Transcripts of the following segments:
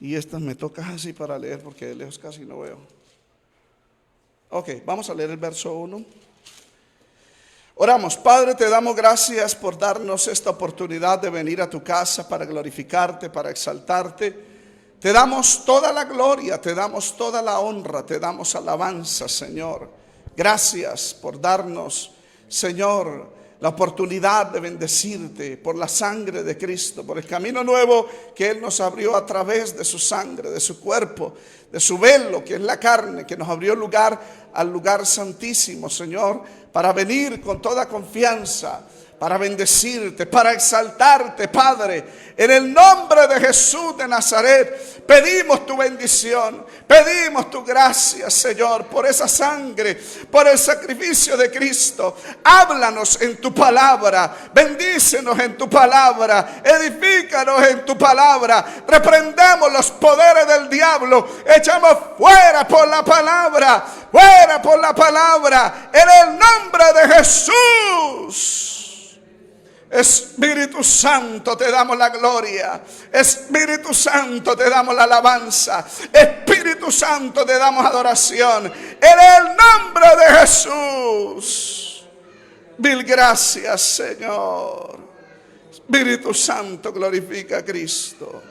Y estas me toca así para leer porque de lejos casi no veo. Ok, vamos a leer el verso 1. Oramos. Padre, te damos gracias por darnos esta oportunidad de venir a tu casa para glorificarte, para exaltarte. Te damos toda la gloria, te damos toda la honra, te damos alabanza, Señor. Gracias por darnos, Señor, la oportunidad de bendecirte por la sangre de Cristo, por el camino nuevo que Él nos abrió a través de su sangre, de su cuerpo, de su velo, que es la carne, que nos abrió lugar al lugar santísimo, Señor, para venir con toda confianza, para bendecirte, para exaltarte, Padre. En el nombre de Jesús de Nazaret, pedimos tu bendición, pedimos tu gracia, Señor, por esa sangre, por el sacrificio de Cristo. Háblanos en tu palabra, bendícenos en tu palabra, edifícanos en tu palabra. Reprendemos los poderes del diablo, echamos fuera por la palabra, fuera por la palabra, en el nombre de Jesús. Espíritu Santo, te damos la gloria. Espíritu Santo, te damos la alabanza. Espíritu Santo, te damos adoración. En el nombre de Jesús. Mil gracias, Señor. Espíritu Santo, glorifica a Cristo.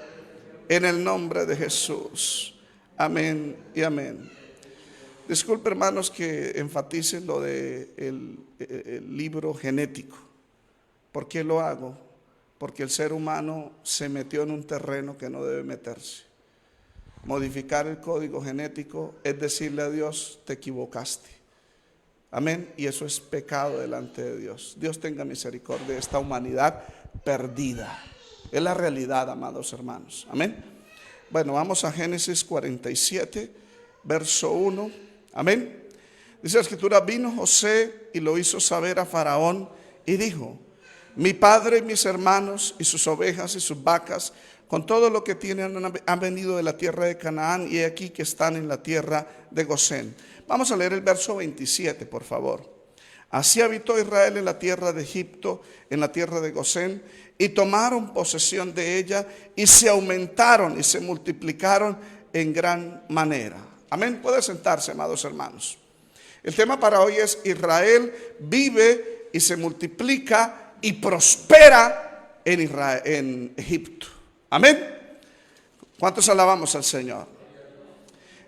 En el nombre de Jesús. Amén y amén. Disculpe, hermanos, que enfaticen lo de el libro genético. ¿Por qué lo hago? Porque el ser humano se metió en un terreno que no debe meterse. Modificar el código genético es decirle a Dios, te equivocaste. Amén. Y eso es pecado delante de Dios. Dios tenga misericordia de esta humanidad perdida. Es la realidad, amados hermanos. Amén. Bueno, vamos a Génesis 47, verso 1. Amén. Dice la escritura, vino José y lo hizo saber a Faraón y dijo, mi padre y mis hermanos y sus ovejas y sus vacas, con todo lo que tienen, han venido de la tierra de Canaán y aquí que están en la tierra de Gosén. Vamos a leer el verso 27, por favor. Así habitó Israel en la tierra de Egipto, en la tierra de Gosén, y tomaron posesión de ella y se aumentaron y se multiplicaron en gran manera. Amén. Puede sentarse, amados hermanos. El tema para hoy es Israel vive y se multiplica y prospera en Israel, en Egipto. Amén. ¿Cuántos alabamos al Señor?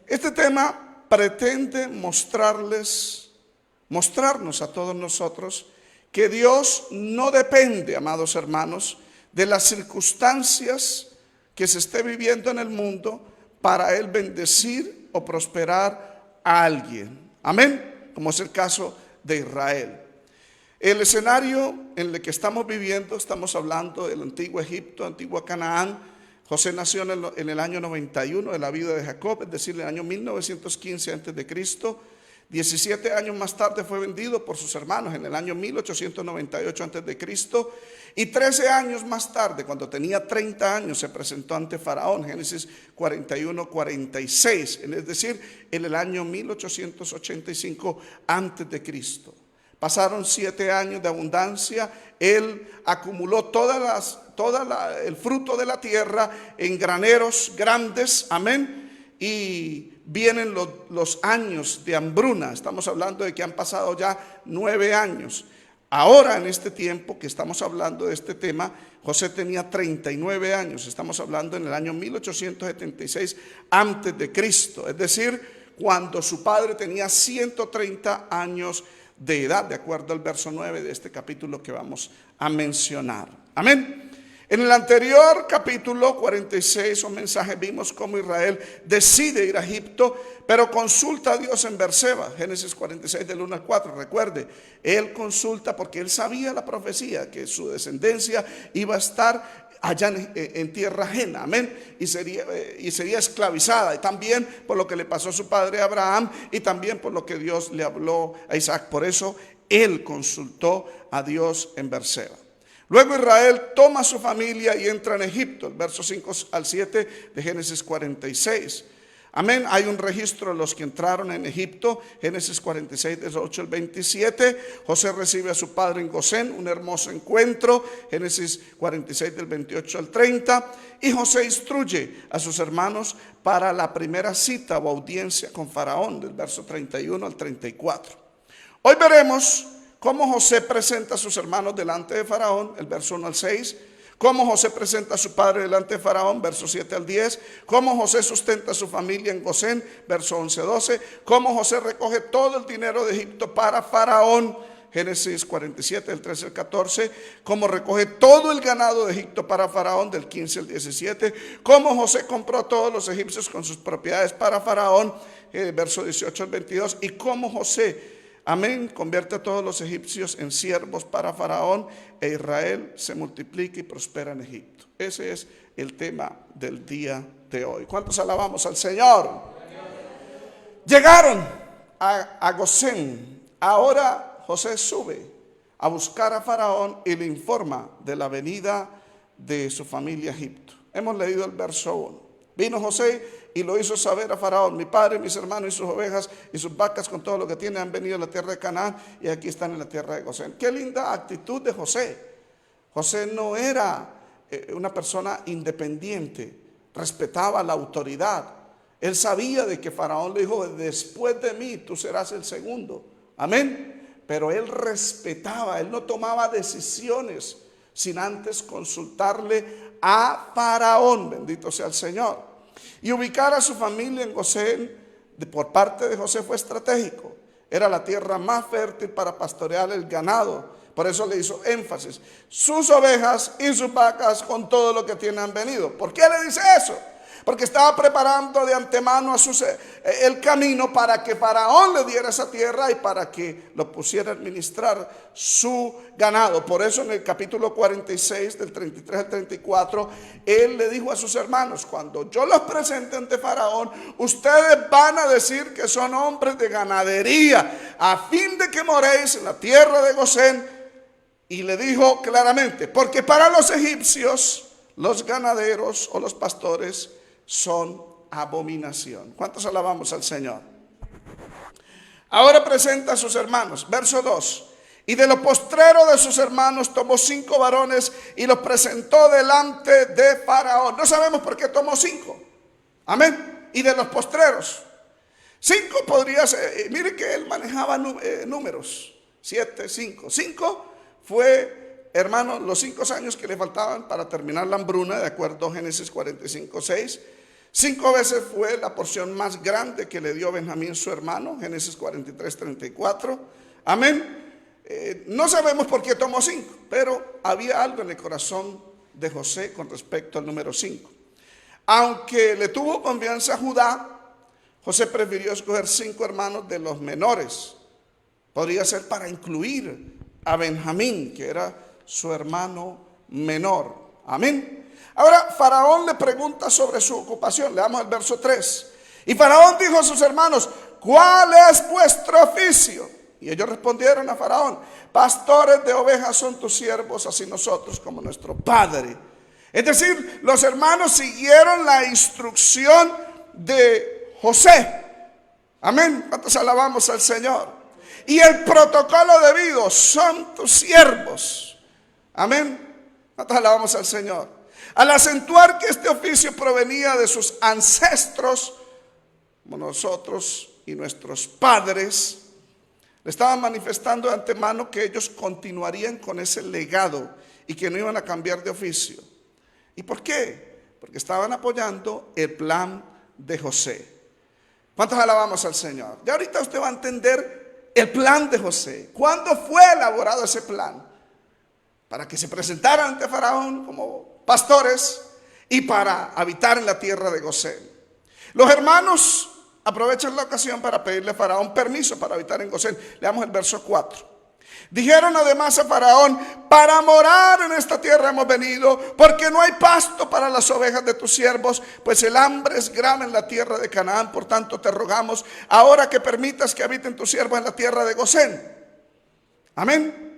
Este tema pretende mostrarnos a todos nosotros que Dios no depende, amados hermanos, de las circunstancias que se esté viviendo en el mundo para Él bendecir o prosperar a alguien. Amén. Como es el caso de Israel. El escenario en el que estamos viviendo, estamos hablando del antiguo Egipto, antiguo Canaán. José nació en el año 91 de la vida de Jacob, es decir, en el año 1915 a.C. 17 años más tarde fue vendido por sus hermanos en el año 1898 a.C. Y 13 años más tarde, cuando tenía 30 años, se presentó ante Faraón, Génesis 41-46, es decir, en el año 1885 a.C. Pasaron 7 años de abundancia. Él acumuló el fruto de la tierra en graneros grandes. Amén. Y vienen los años de hambruna. Estamos hablando de que han pasado ya 9 años. Ahora, en este tiempo que estamos hablando de este tema, José tenía 39 años. Estamos hablando en el año 1876 antes de Cristo. Es decir, cuando su padre tenía 130 años de edad, de acuerdo al verso 9 de este capítulo que vamos a mencionar. Amén. En el anterior capítulo 46 o mensaje vimos cómo Israel decide ir a Egipto, pero consulta a Dios en Berseba, Génesis 46 del 1 al 4. Recuerde, él consulta porque él sabía la profecía que su descendencia iba a estar allá en tierra ajena, amén, y sería esclavizada, y también por lo que le pasó a su padre Abraham, y también por lo que Dios le habló a Isaac. Por eso él consultó a Dios en Berseba. Luego Israel toma a su familia y entra en Egipto, el verso 5 al 7 de Génesis 46. Amén. Hay un registro de los que entraron en Egipto. Génesis 46, del 8 al 27. José recibe a su padre en Gosén, un hermoso encuentro. Génesis 46, del 28 al 30. Y José instruye a sus hermanos para la primera cita o audiencia con Faraón, del verso 31 al 34. Hoy veremos cómo José presenta a sus hermanos delante de Faraón, el verso 1 al 6. Cómo José presenta a su padre delante de Faraón, versos 7 al 10. Cómo José sustenta a su familia en Gosén, verso 11 al 12. Cómo José recoge todo el dinero de Egipto para Faraón, Génesis 47, del 13 al 14. Cómo recoge todo el ganado de Egipto para Faraón, del 15 al 17. Cómo José compró a todos los egipcios con sus propiedades para Faraón, verso 18 al 22. Y cómo José, amén, convierte a todos los egipcios en siervos para Faraón, e Israel se multiplica y prospera en Egipto. Ese es el tema del día de hoy. ¿Cuántos alabamos al Señor? Llegaron a Gosén. Ahora José sube a buscar a Faraón y le informa de la venida de su familia a Egipto. Hemos leído el verso 1. Vino José y lo hizo saber a Faraón: mi padre, mis hermanos y sus ovejas y sus vacas con todo lo que tienen han venido a la tierra de Canaán y aquí están en la tierra de Gosén. Qué linda actitud de José. José no era una persona independiente, respetaba la autoridad. Él sabía de que Faraón le dijo: después de mí tú serás el segundo. Amén. Pero él respetaba, él no tomaba decisiones sin antes consultarle a Faraón. Bendito sea el Señor. Y ubicar a su familia en Gosén por parte de José fue estratégico. Era la tierra más fértil para pastorear el ganado. Por eso le hizo énfasis: sus ovejas y sus vacas con todo lo que tienen han venido. ¿Por qué le dice eso? Porque estaba preparando de antemano el camino para que Faraón le diera esa tierra y para que lo pusiera a administrar su ganado. Por eso en el capítulo 46, del 33 al 34, él le dijo a sus hermanos: cuando yo los presente ante Faraón, ustedes van a decir que son hombres de ganadería, a fin de que moréis en la tierra de Gosén. Y le dijo claramente: porque para los egipcios los ganaderos o los pastores son abominación. ¿Cuántos alabamos al Señor? Ahora presenta a sus hermanos, verso 2. Y de lo postrero de sus hermanos tomó 5 varones y los presentó delante de Faraón. No sabemos por qué tomó 5. Amén. Y de los postreros 5 podría ser. Mire que él manejaba números: 7, 5. 5 fue, hermano, los 5 años que le faltaban para terminar la hambruna, de acuerdo a Génesis 45, 6. 5 veces fue la porción más grande que le dio Benjamín su hermano, Génesis 43, 34. Amén. No sabemos por qué tomó 5, pero había algo en el corazón de José con respecto al número 5. Aunque le tuvo confianza a Judá, José prefirió escoger 5 hermanos de los menores. Podría ser para incluir a Benjamín, que era su hermano menor. Amén. Ahora Faraón le pregunta sobre su ocupación. Leamos el verso 3. Y Faraón dijo a sus hermanos: ¿cuál es vuestro oficio? Y ellos respondieron a Faraón: pastores de ovejas son tus siervos, así nosotros como nuestro padre. Es decir, los hermanos siguieron la instrucción de José. Amén. ¿Cuántos alabamos al Señor? Y el protocolo debido: son tus siervos. Amén. ¿Cuántos alabamos al Señor? Al acentuar que este oficio provenía de sus ancestros, como nosotros y nuestros padres, le estaban manifestando de antemano que ellos continuarían con ese legado y que no iban a cambiar de oficio. ¿Y por qué? Porque estaban apoyando el plan de José. ¿Cuántos alabamos al Señor? Ya ahorita usted va a entender el plan de José. ¿Cuándo fue elaborado ese plan? Para que se presentaran ante Faraón como pastores y para habitar en la tierra de Gosén. Los hermanos aprovechan la ocasión para pedirle a Faraón permiso para habitar en Gosén. Leamos el verso 4. Dijeron además a Faraón: para morar en esta tierra hemos venido, porque no hay pasto para las ovejas de tus siervos, pues el hambre es grave en la tierra de Canaán. Por tanto te rogamos ahora que permitas que habiten tus siervos en la tierra de Gosén. Amén.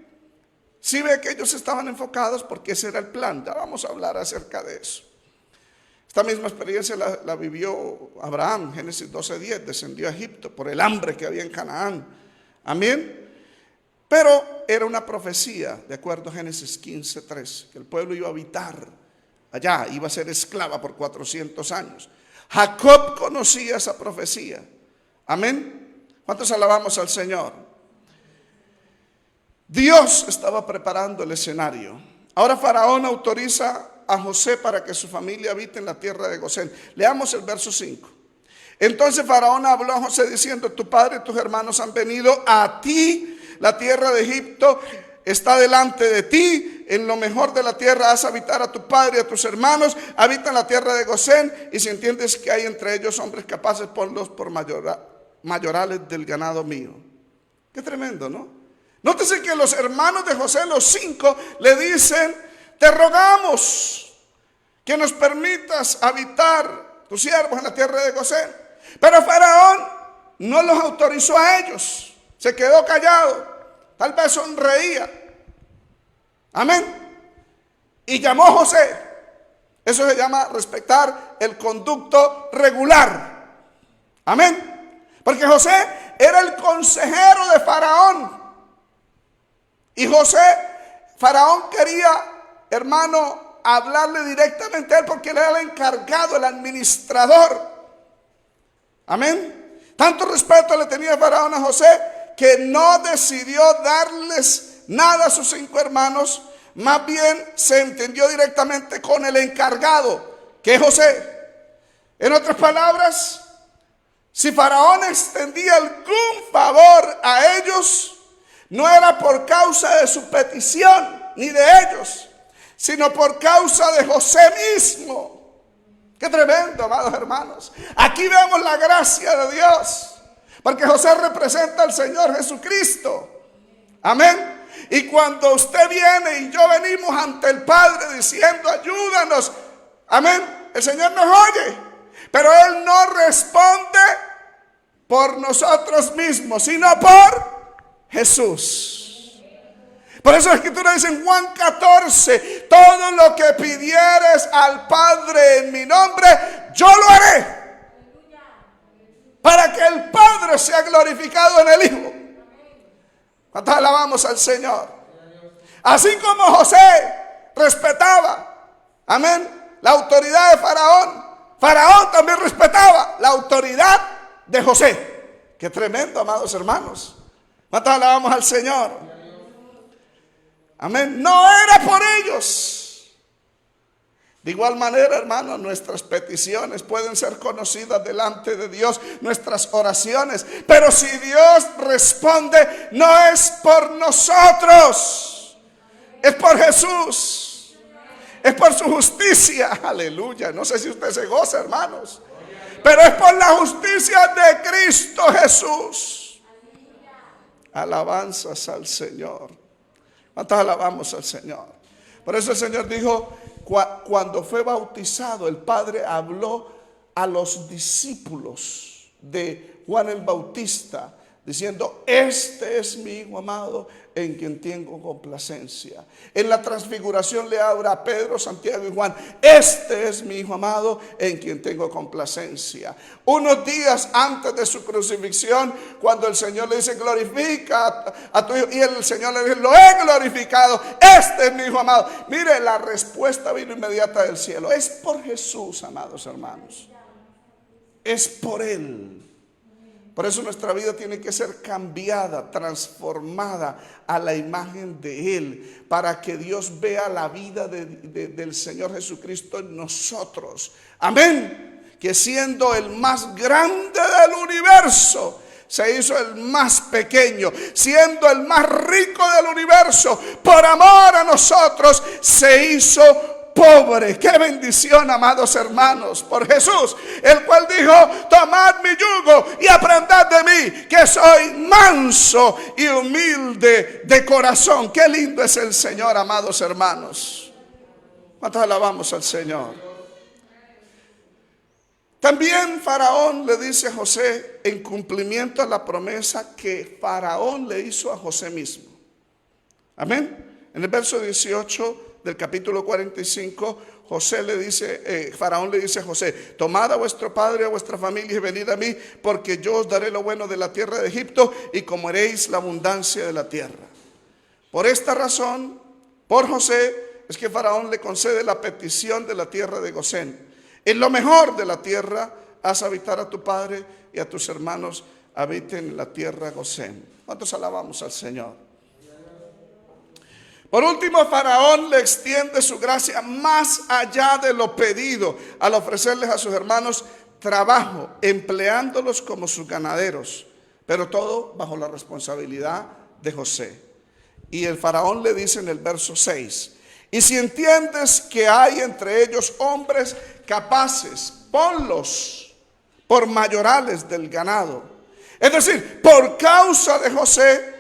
Si ve que ellos estaban enfocados porque ese era el plan. Ya vamos a hablar acerca de eso. Esta misma experiencia la vivió Abraham. Génesis 12:10, descendió a Egipto por el hambre que había en Canaán. Amén. Pero era una profecía, de acuerdo a Génesis 15:3, que el pueblo iba a habitar allá, iba a ser esclava por 400 años. Jacob conocía esa profecía. Amén. ¿Cuántos alabamos al Señor? Dios estaba preparando el escenario. Ahora Faraón autoriza a José para que su familia habite en la tierra de Gosén. Leamos el verso 5. Entonces Faraón habló a José diciendo: tu padre y tus hermanos han venido a ti. La tierra de Egipto está delante de ti. En lo mejor de la tierra haz habitar a tu padre y a tus hermanos. Habita en la tierra de Gosén. Y si entiendes que hay entre ellos hombres capaces, ponlos por mayorales del ganado mío. Qué tremendo, ¿no? Nótese que los hermanos de José, los 5, le dicen: te rogamos que nos permitas habitar tus siervos en la tierra de Gosén. Pero Faraón no los autorizó a ellos. Se quedó callado. Tal vez sonreía. Amén. Y llamó a José. Eso se llama respetar el conducto regular. Amén. Porque José era el consejero de Faraón. Y Faraón quería, hermano, hablarle directamente a él, porque él era el encargado, el administrador. Amén. Tanto respeto le tenía Faraón a José, que no decidió darles nada a sus 5 hermanos. Más bien se entendió directamente con el encargado, que es José. En otras palabras, si Faraón extendía algún favor a ellos, no era por causa de su petición ni de ellos, sino por causa de José mismo. Qué tremendo, amados hermanos. Aquí vemos la gracia de Dios, porque José representa al Señor Jesucristo. Amén. Y cuando usted viene y yo venimos ante el Padre diciendo: ayúdanos, amén, el Señor nos oye. Pero Él no responde por nosotros mismos, sino por Jesús. Por eso la Escritura dice en Juan 14: todo lo que pidieres al Padre en mi nombre, yo lo haré, para que el Padre sea glorificado en el Hijo. ¿Cuántos alabamos al Señor? Así como José respetaba, amén, la autoridad de Faraón, Faraón también respetaba la autoridad de José. Qué tremendo, amados hermanos. ¿Cuántos alabamos al Señor? Amén. No era por ellos. De igual manera, hermanos, nuestras peticiones pueden ser conocidas delante de Dios, nuestras oraciones. Pero si Dios responde, no es por nosotros, es por Jesús, es por su justicia. Aleluya. No sé si usted se goza, hermanos, pero es por la justicia de Cristo Jesús. Alabanzas al Señor. ¿Cuántos alabamos al Señor? Por eso el Señor dijo, cuando fue bautizado, el Padre habló a los discípulos de Juan el Bautista, diciendo: este es mi Hijo amado, en quien tengo complacencia. En la transfiguración le habla a Pedro, Santiago y Juan: este es mi Hijo amado, en quien tengo complacencia. Unos días antes de su crucifixión, cuando el Señor le dice: glorifica a tu Hijo, y el Señor le dice: lo he glorificado, este es mi Hijo amado. Mire, la respuesta vino inmediata del cielo. Es por Jesús, amados hermanos, es por Él. Por eso nuestra vida tiene que ser cambiada, transformada a la imagen de Él, para que Dios vea la vida del Señor Jesucristo en nosotros. Amén. Que siendo el más grande del universo, se hizo el más pequeño. Siendo el más rico del universo, por amor a nosotros, se hizo pobre. Qué bendición, amados hermanos, por Jesús, el cual dijo: tomad mi yugo y aprended de mí, que soy manso y humilde de corazón. Qué lindo es el Señor, amados hermanos. ¿Cuántos alabamos al Señor? También Faraón le dice a José, en cumplimiento a la promesa que Faraón le hizo a José mismo. Amén. En el verso 18 del capítulo 45, Faraón le dice a José: tomad a vuestro padre y a vuestra familia y venid a mí, porque yo os daré lo bueno de la tierra de Egipto y comeréis la abundancia de la tierra. Por esta razón, por José, es que Faraón le concede la petición de la tierra de Gosén. En lo mejor de la tierra haz habitar a tu padre y a tus hermanos habiten en la tierra Gosén. ¿Cuántos alabamos al Señor? Por último, Faraón le extiende su gracia más allá de lo pedido al ofrecerles a sus hermanos trabajo, empleándolos como sus ganaderos, pero todo bajo la responsabilidad de José. Y el Faraón le dice en el verso 6: y si entiendes que hay entre ellos hombres capaces, ponlos por mayorales del ganado. Es decir, por causa de José,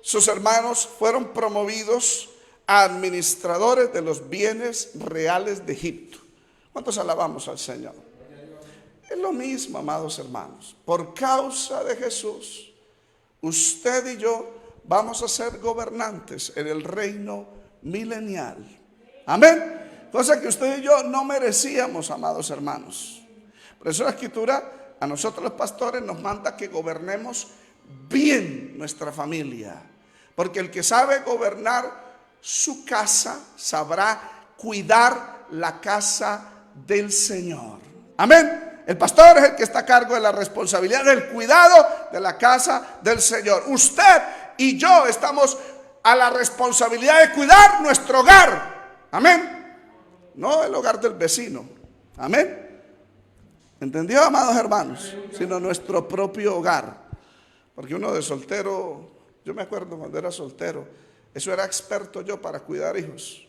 sus hermanos fueron promovidos a administradores de los bienes reales de Egipto. ¿Cuántos alabamos al Señor? Es lo mismo, amados hermanos. Por causa de Jesús, usted y yo vamos a ser gobernantes en el reino milenial. Amén. Cosa que usted y yo no merecíamos, amados hermanos. Por eso la Escritura a nosotros los pastores nos manda que gobernemos bien nuestra familia. Porque el que sabe gobernar su casa sabrá cuidar la casa del Señor. Amén. El pastor es el que está a cargo de la responsabilidad del cuidado de la casa del Señor. Usted y yo estamos a la responsabilidad de cuidar nuestro hogar. Amén. No el hogar del vecino. Amén. ¿Entendió, amados hermanos? Sino nuestro propio hogar. Porque uno de soltero, yo me acuerdo cuando era soltero, eso era experto yo para cuidar hijos,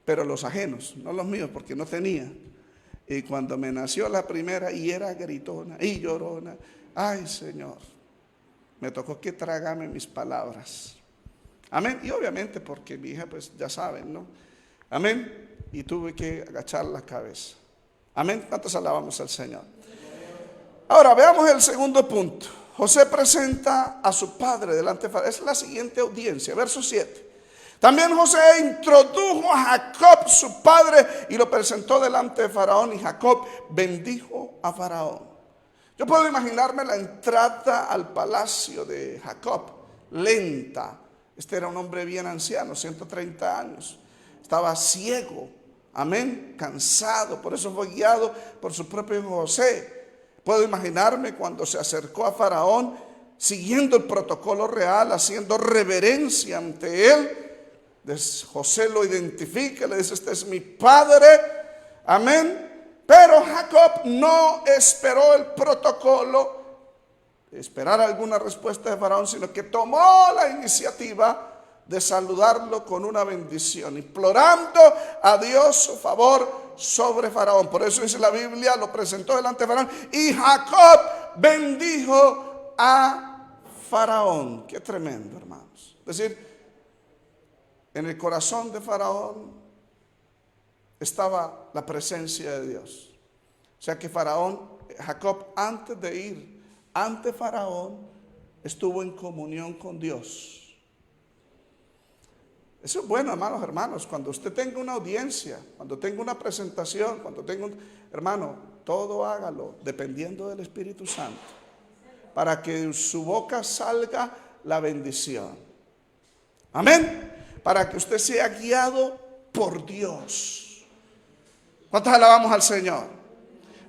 pero los ajenos, no los míos, porque no tenía. Y cuando me nació la primera, y era gritona y llorona, ay Señor, me tocó que tragarme mis palabras. Amén. Y obviamente porque mi hija, pues ya saben, ¿no? Amén. Y tuve que agachar la cabeza. Amén. ¿Cuántos alabamos al Señor? Ahora veamos el segundo punto. José presenta a su padre delante de Faraón. Es la siguiente audiencia, verso 7. También José introdujo a Jacob, su padre, y lo presentó delante de Faraón, y Jacob bendijo a Faraón. Yo puedo imaginarme la entrada al palacio de Jacob, lenta. Este era un hombre bien anciano, 130 años. Estaba ciego, amén, cansado. Por eso fue guiado por su propio hijo José. Puedo imaginarme cuando se acercó a Faraón, siguiendo el protocolo real, haciendo reverencia ante él. José lo identifica, le dice: este es mi padre, amén. Pero Jacob no esperó el protocolo, esperar alguna respuesta de Faraón, sino que tomó la iniciativa de saludarlo con una bendición, implorando a Dios su favor sobre Faraón. Por eso dice la Biblia, lo presentó delante de Faraón, y Jacob bendijo a Faraón. Qué tremendo, hermanos. Es decir, en el corazón de Faraón estaba la presencia de Dios. O sea que Jacob, antes de ir ante Faraón, estuvo en comunión con Dios. Eso es bueno, hermanos, cuando usted tenga una audiencia, cuando tenga una presentación, hermano, todo hágalo dependiendo del Espíritu Santo, para que de su boca salga la bendición. Amén. Para que usted sea guiado por Dios. ¿Cuántos alabamos al Señor?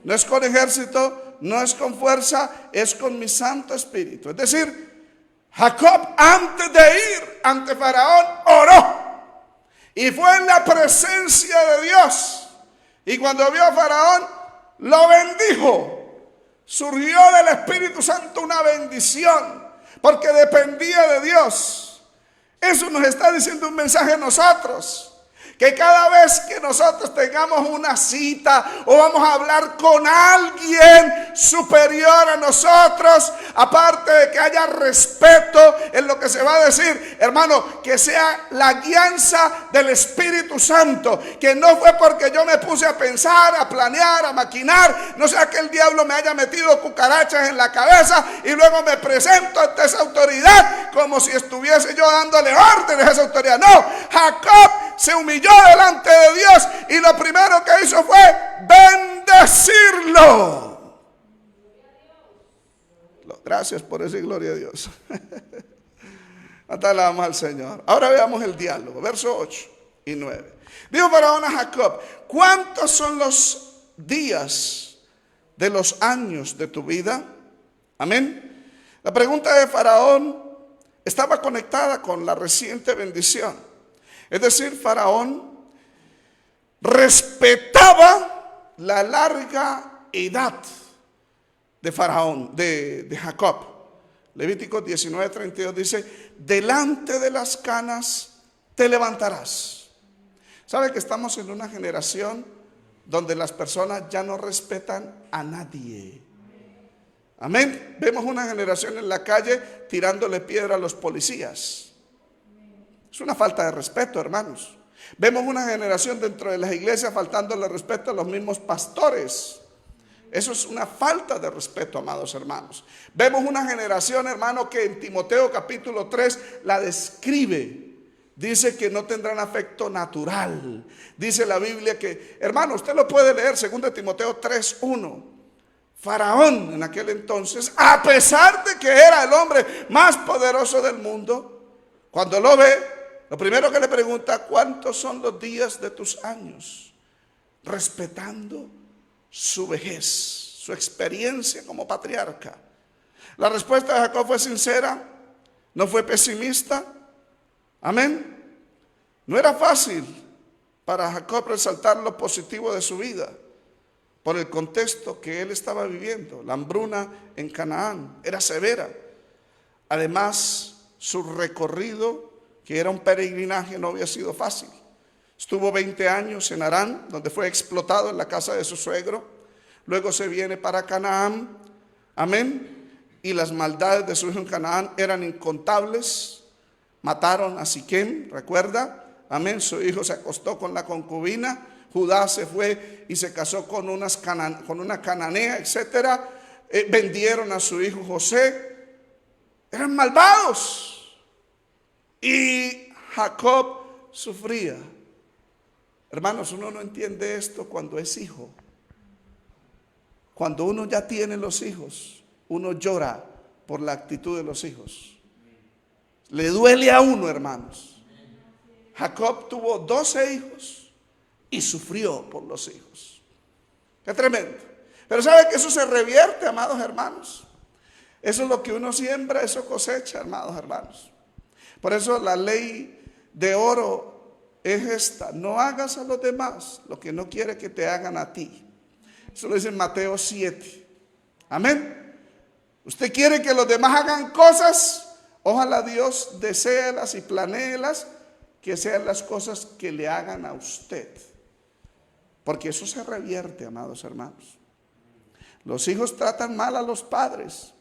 No es con ejército, no es con fuerza, es con mi Santo Espíritu. Es decir, Jacob, antes de ir ante Faraón, oró. Y fue en la presencia de Dios. Y cuando vio a Faraón, lo bendijo. Surgió del Espíritu Santo una bendición, porque dependía de Dios. Eso nos está diciendo un mensaje a nosotros. Que cada vez que nosotros tengamos una cita o vamos a hablar con alguien superior a nosotros, aparte de que haya respeto en lo que se va a decir, hermano, que sea la guianza del Espíritu Santo, que no fue porque yo me puse a pensar, a planear, a maquinar, no sea que el diablo me haya metido cucarachas en la cabeza y luego me presento ante esa autoridad como si estuviese yo dándole órdenes a esa autoridad. No, Jacob se humilló delante de Dios y lo primero que hizo fue bendecirlo. Gracias por decir gloria a Dios. Hasta alabamos al Señor. Ahora veamos el diálogo, verso 8 y 9. Dijo Faraón a Jacob: ¿cuántos son los días de los años de tu vida? Amén. La pregunta de Faraón estaba conectada con la reciente bendición. Es decir, Faraón respetaba la larga edad de Faraón, de Jacob. Levítico 19:32 dice: delante de las canas te levantarás. ¿Sabe que estamos en una generación donde las personas ya no respetan a nadie? Amén. Vemos una generación en la calle tirándole piedra a los policías. Es una falta de respeto, hermanos. Vemos una generación dentro de las iglesias faltándole respeto a los mismos pastores. Eso es una falta de respeto, amados hermanos. Vemos una generación, hermano, que en Timoteo capítulo 3 la describe. Dice que no tendrán afecto natural. Dice la Biblia que, hermano, usted lo puede leer, 2 Timoteo 3:1. Faraón en aquel entonces, a pesar de que era el hombre más poderoso del mundo, cuando lo ve, lo primero que le pregunta: ¿cuántos son los días de tus años? Respetando su vejez, su experiencia como patriarca. La respuesta de Jacob fue sincera, no fue pesimista. Amén. No era fácil para Jacob resaltar lo positivo de su vida por el contexto que él estaba viviendo. La hambruna en Canaán era severa. Además, su recorrido, que era un peregrinaje, no había sido fácil. Estuvo 20 años en Harán, donde fue explotado en la casa de su suegro. Luego se viene para Canaán. Amén. Y las maldades de su hijo en Canaán eran incontables. Mataron a Siquem, ¿recuerda? Amén. Su hijo se acostó con la concubina. Judá se fue y se casó con una cananea, etcétera. Vendieron a su hijo José. Eran malvados. Y Jacob sufría. Hermanos, uno no entiende esto cuando es hijo. Cuando uno ya tiene los hijos, uno llora por la actitud de los hijos. Le duele a uno, hermanos. Jacob tuvo 12 hijos y sufrió por los hijos. Qué tremendo. Pero ¿sabe que eso se revierte, amados hermanos? Eso es lo que uno siembra, eso cosecha, amados hermanos. Por eso la ley de oro es esta: no hagas a los demás lo que no quiere que te hagan a ti. Eso lo dice en Mateo 7. Amén. Usted quiere que los demás hagan cosas, ojalá Dios deséelas y planéelas, que sean las cosas que le hagan a usted. Porque eso se revierte, amados hermanos. Los hijos tratan mal a los padres.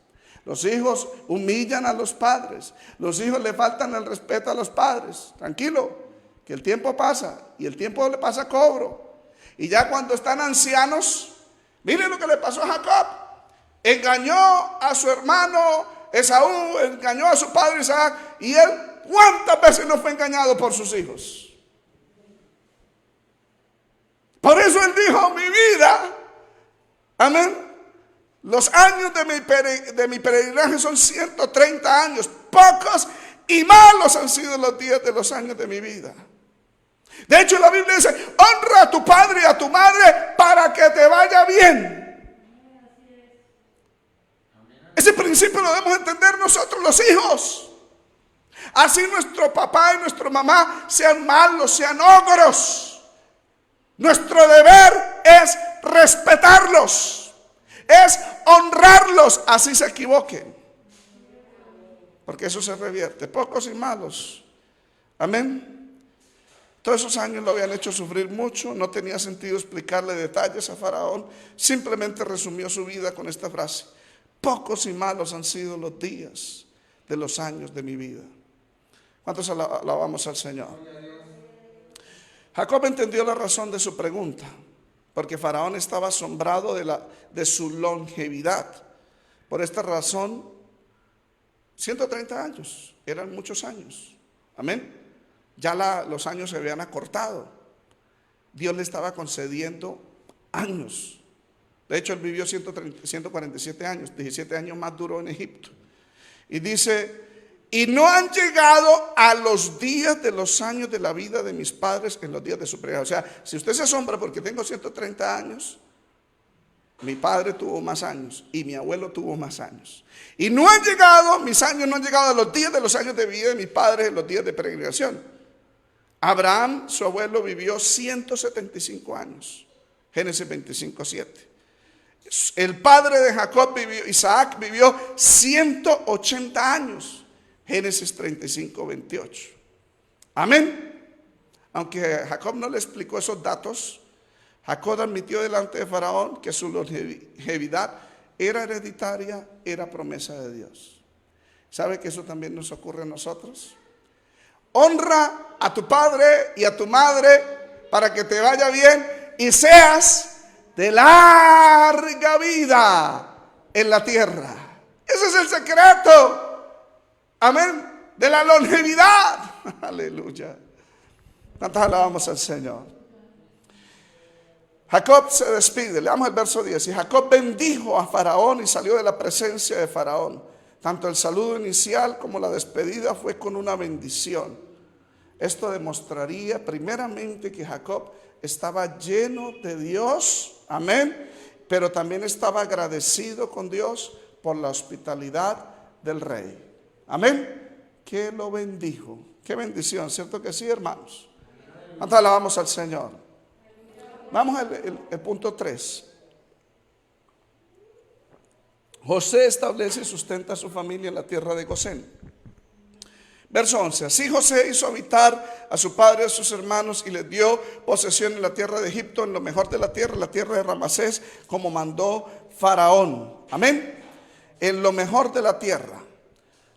Los hijos humillan a los padres. Los hijos le faltan el respeto a los padres. Tranquilo, que el tiempo pasa y el tiempo le pasa cobro. Y ya cuando están ancianos, miren lo que le pasó a Jacob. Engañó a su hermano Esaú, engañó a su padre Isaac. Y él, ¿cuántas veces no fue engañado por sus hijos? Por eso él dijo: mi vida, amén, los años de mi peregrinaje son 130 años. Pocos y malos han sido los días de los años de mi vida. De hecho, la Biblia dice: honra a tu padre y a tu madre para que te vaya bien. Ese principio lo debemos entender nosotros los hijos. Así nuestro papá y nuestra mamá sean malos, sean ogros, nuestro deber es respetarlos, es honrarlos, así se equivoquen. Porque eso se revierte. Pocos y malos. Amén. Todos esos años lo habían hecho sufrir mucho. No tenía sentido explicarle detalles a Faraón. Simplemente resumió su vida con esta frase: pocos y malos han sido los días de los años de mi vida. ¿Cuántos alabamos al Señor? Jacob entendió la razón de su pregunta, porque Faraón estaba asombrado de su longevidad. Por esta razón, 130 años, eran muchos años. Amén. Ya los años se habían acortado. Dios le estaba concediendo años. De hecho, él vivió 147 años, 17 años más duró en Egipto. Y dice, y no han llegado a los días de los años de la vida de mis padres en los días de su preñez. O sea, si usted se asombra porque tengo 130 años, mi padre tuvo más años y mi abuelo tuvo más años. Y no han llegado, mis años no han llegado a los días de los años de vida de mis padres en los días de peregrinación. Abraham, su abuelo, vivió 175 años. Génesis 25:7. El padre de Jacob Isaac vivió 180 años. Génesis 35:28. Amén. Aunque Jacob no le explicó esos datos, Jacob admitió delante de Faraón que su longevidad era hereditaria, era promesa de Dios. ¿Sabe que eso también nos ocurre a nosotros? Honra a tu padre y a tu madre para que te vaya bien y seas de larga vida en la tierra. Ese es el secreto, amén, de la longevidad. Aleluya. ¿Cuántos alabamos al Señor? Jacob se despide, leamos el verso 10. Y Jacob bendijo a Faraón y salió de la presencia de Faraón. Tanto el saludo inicial como la despedida fue con una bendición. Esto demostraría primeramente que Jacob estaba lleno de Dios, amén, pero también estaba agradecido con Dios por la hospitalidad del rey, amén, que lo bendijo. Qué bendición, ¿cierto que sí, hermanos? Entonces alabamos al Señor. Vamos al punto 3. José establece y sustenta a su familia en la tierra de Gosén. Verso 11. Así José hizo habitar a su padre y a sus hermanos y les dio posesión en la tierra de Egipto, en lo mejor de la tierra de Ramasés, como mandó Faraón. Amén. En lo mejor de la tierra.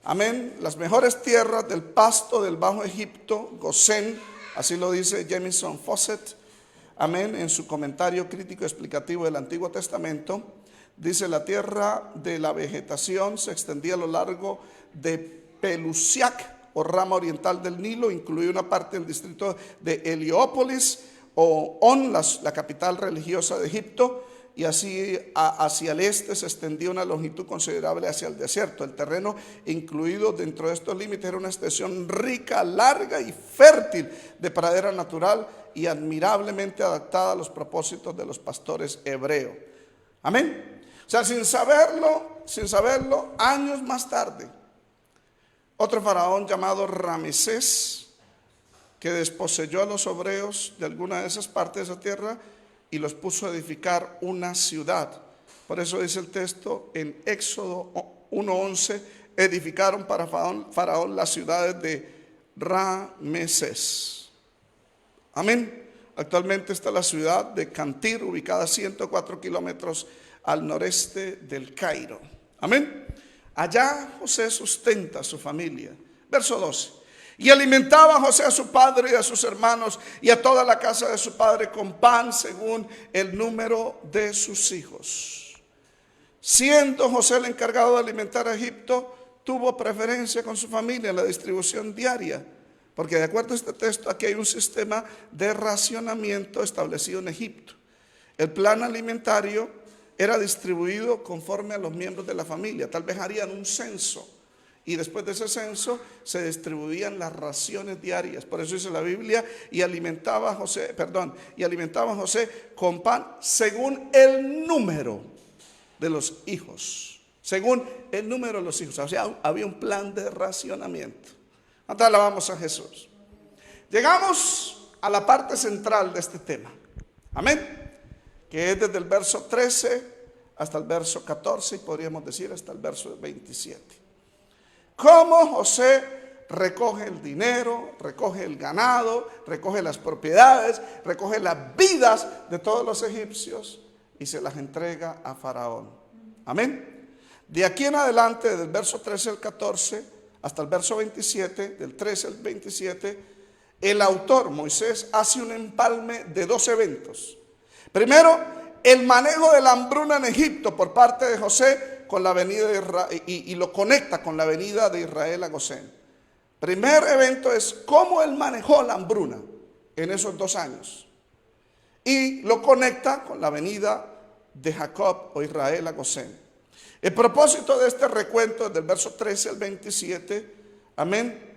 Amén. Las mejores tierras del pasto del Bajo Egipto, Gosén, así lo dice Jamieson Fausset. Amén. En su comentario crítico explicativo del Antiguo Testamento, dice: la tierra de la vegetación se extendía a lo largo de Pelusiac, o rama oriental del Nilo, incluía una parte del distrito de Heliópolis o On, la capital religiosa de Egipto, y así hacia el este se extendía una longitud considerable hacia el desierto. El terreno incluido dentro de estos límites era una extensión rica, larga y fértil de pradera natural y admirablemente adaptada a los propósitos de los pastores hebreos. Amén. O sea, sin saberlo, años más tarde, otro faraón llamado Ramesés, que desposeyó a los hebreos de alguna de esas partes de esa tierra y los puso a edificar una ciudad. Por eso dice el texto en Éxodo 1:11, edificaron para Faraón las ciudades de Ramesés. Amén. Actualmente está la ciudad de Cantir, ubicada a 104 kilómetros al noreste del Cairo. Amén. Allá José sustenta a su familia. Verso 12. Y alimentaba a José a su padre y a sus hermanos y a toda la casa de su padre con pan según el número de sus hijos. Siendo José el encargado de alimentar a Egipto, tuvo preferencia con su familia en la distribución diaria. Porque de acuerdo a este texto, aquí hay un sistema de racionamiento establecido en Egipto. El plan alimentario era distribuido conforme a los miembros de la familia. Tal vez harían un censo y después de ese censo se distribuían las raciones diarias. Por eso dice la Biblia, y alimentaba a José con pan según el número de los hijos. Según el número de los hijos. O sea, había un plan de racionamiento. Entonces alabamos a Jesús. Llegamos a la parte central de este tema. Amén. Que es desde el verso 13 hasta el verso 14 y podríamos decir hasta el verso 27. Cómo José recoge el dinero, recoge el ganado, recoge las propiedades, recoge las vidas de todos los egipcios y se las entrega a Faraón. Amén. De aquí en adelante, del verso 13 al 14 hasta el verso 27, del 13 al 27, el autor Moisés hace un empalme de dos eventos. Primero, el manejo de la hambruna en Egipto por parte de José con la venida de Israel, y lo conecta con la venida de Israel a Gosén. Primer evento es cómo él manejó la hambruna en esos 2 años. Y lo conecta con la venida de Jacob o Israel a Gosén. El propósito de este recuento, del verso 13 al 27, amén,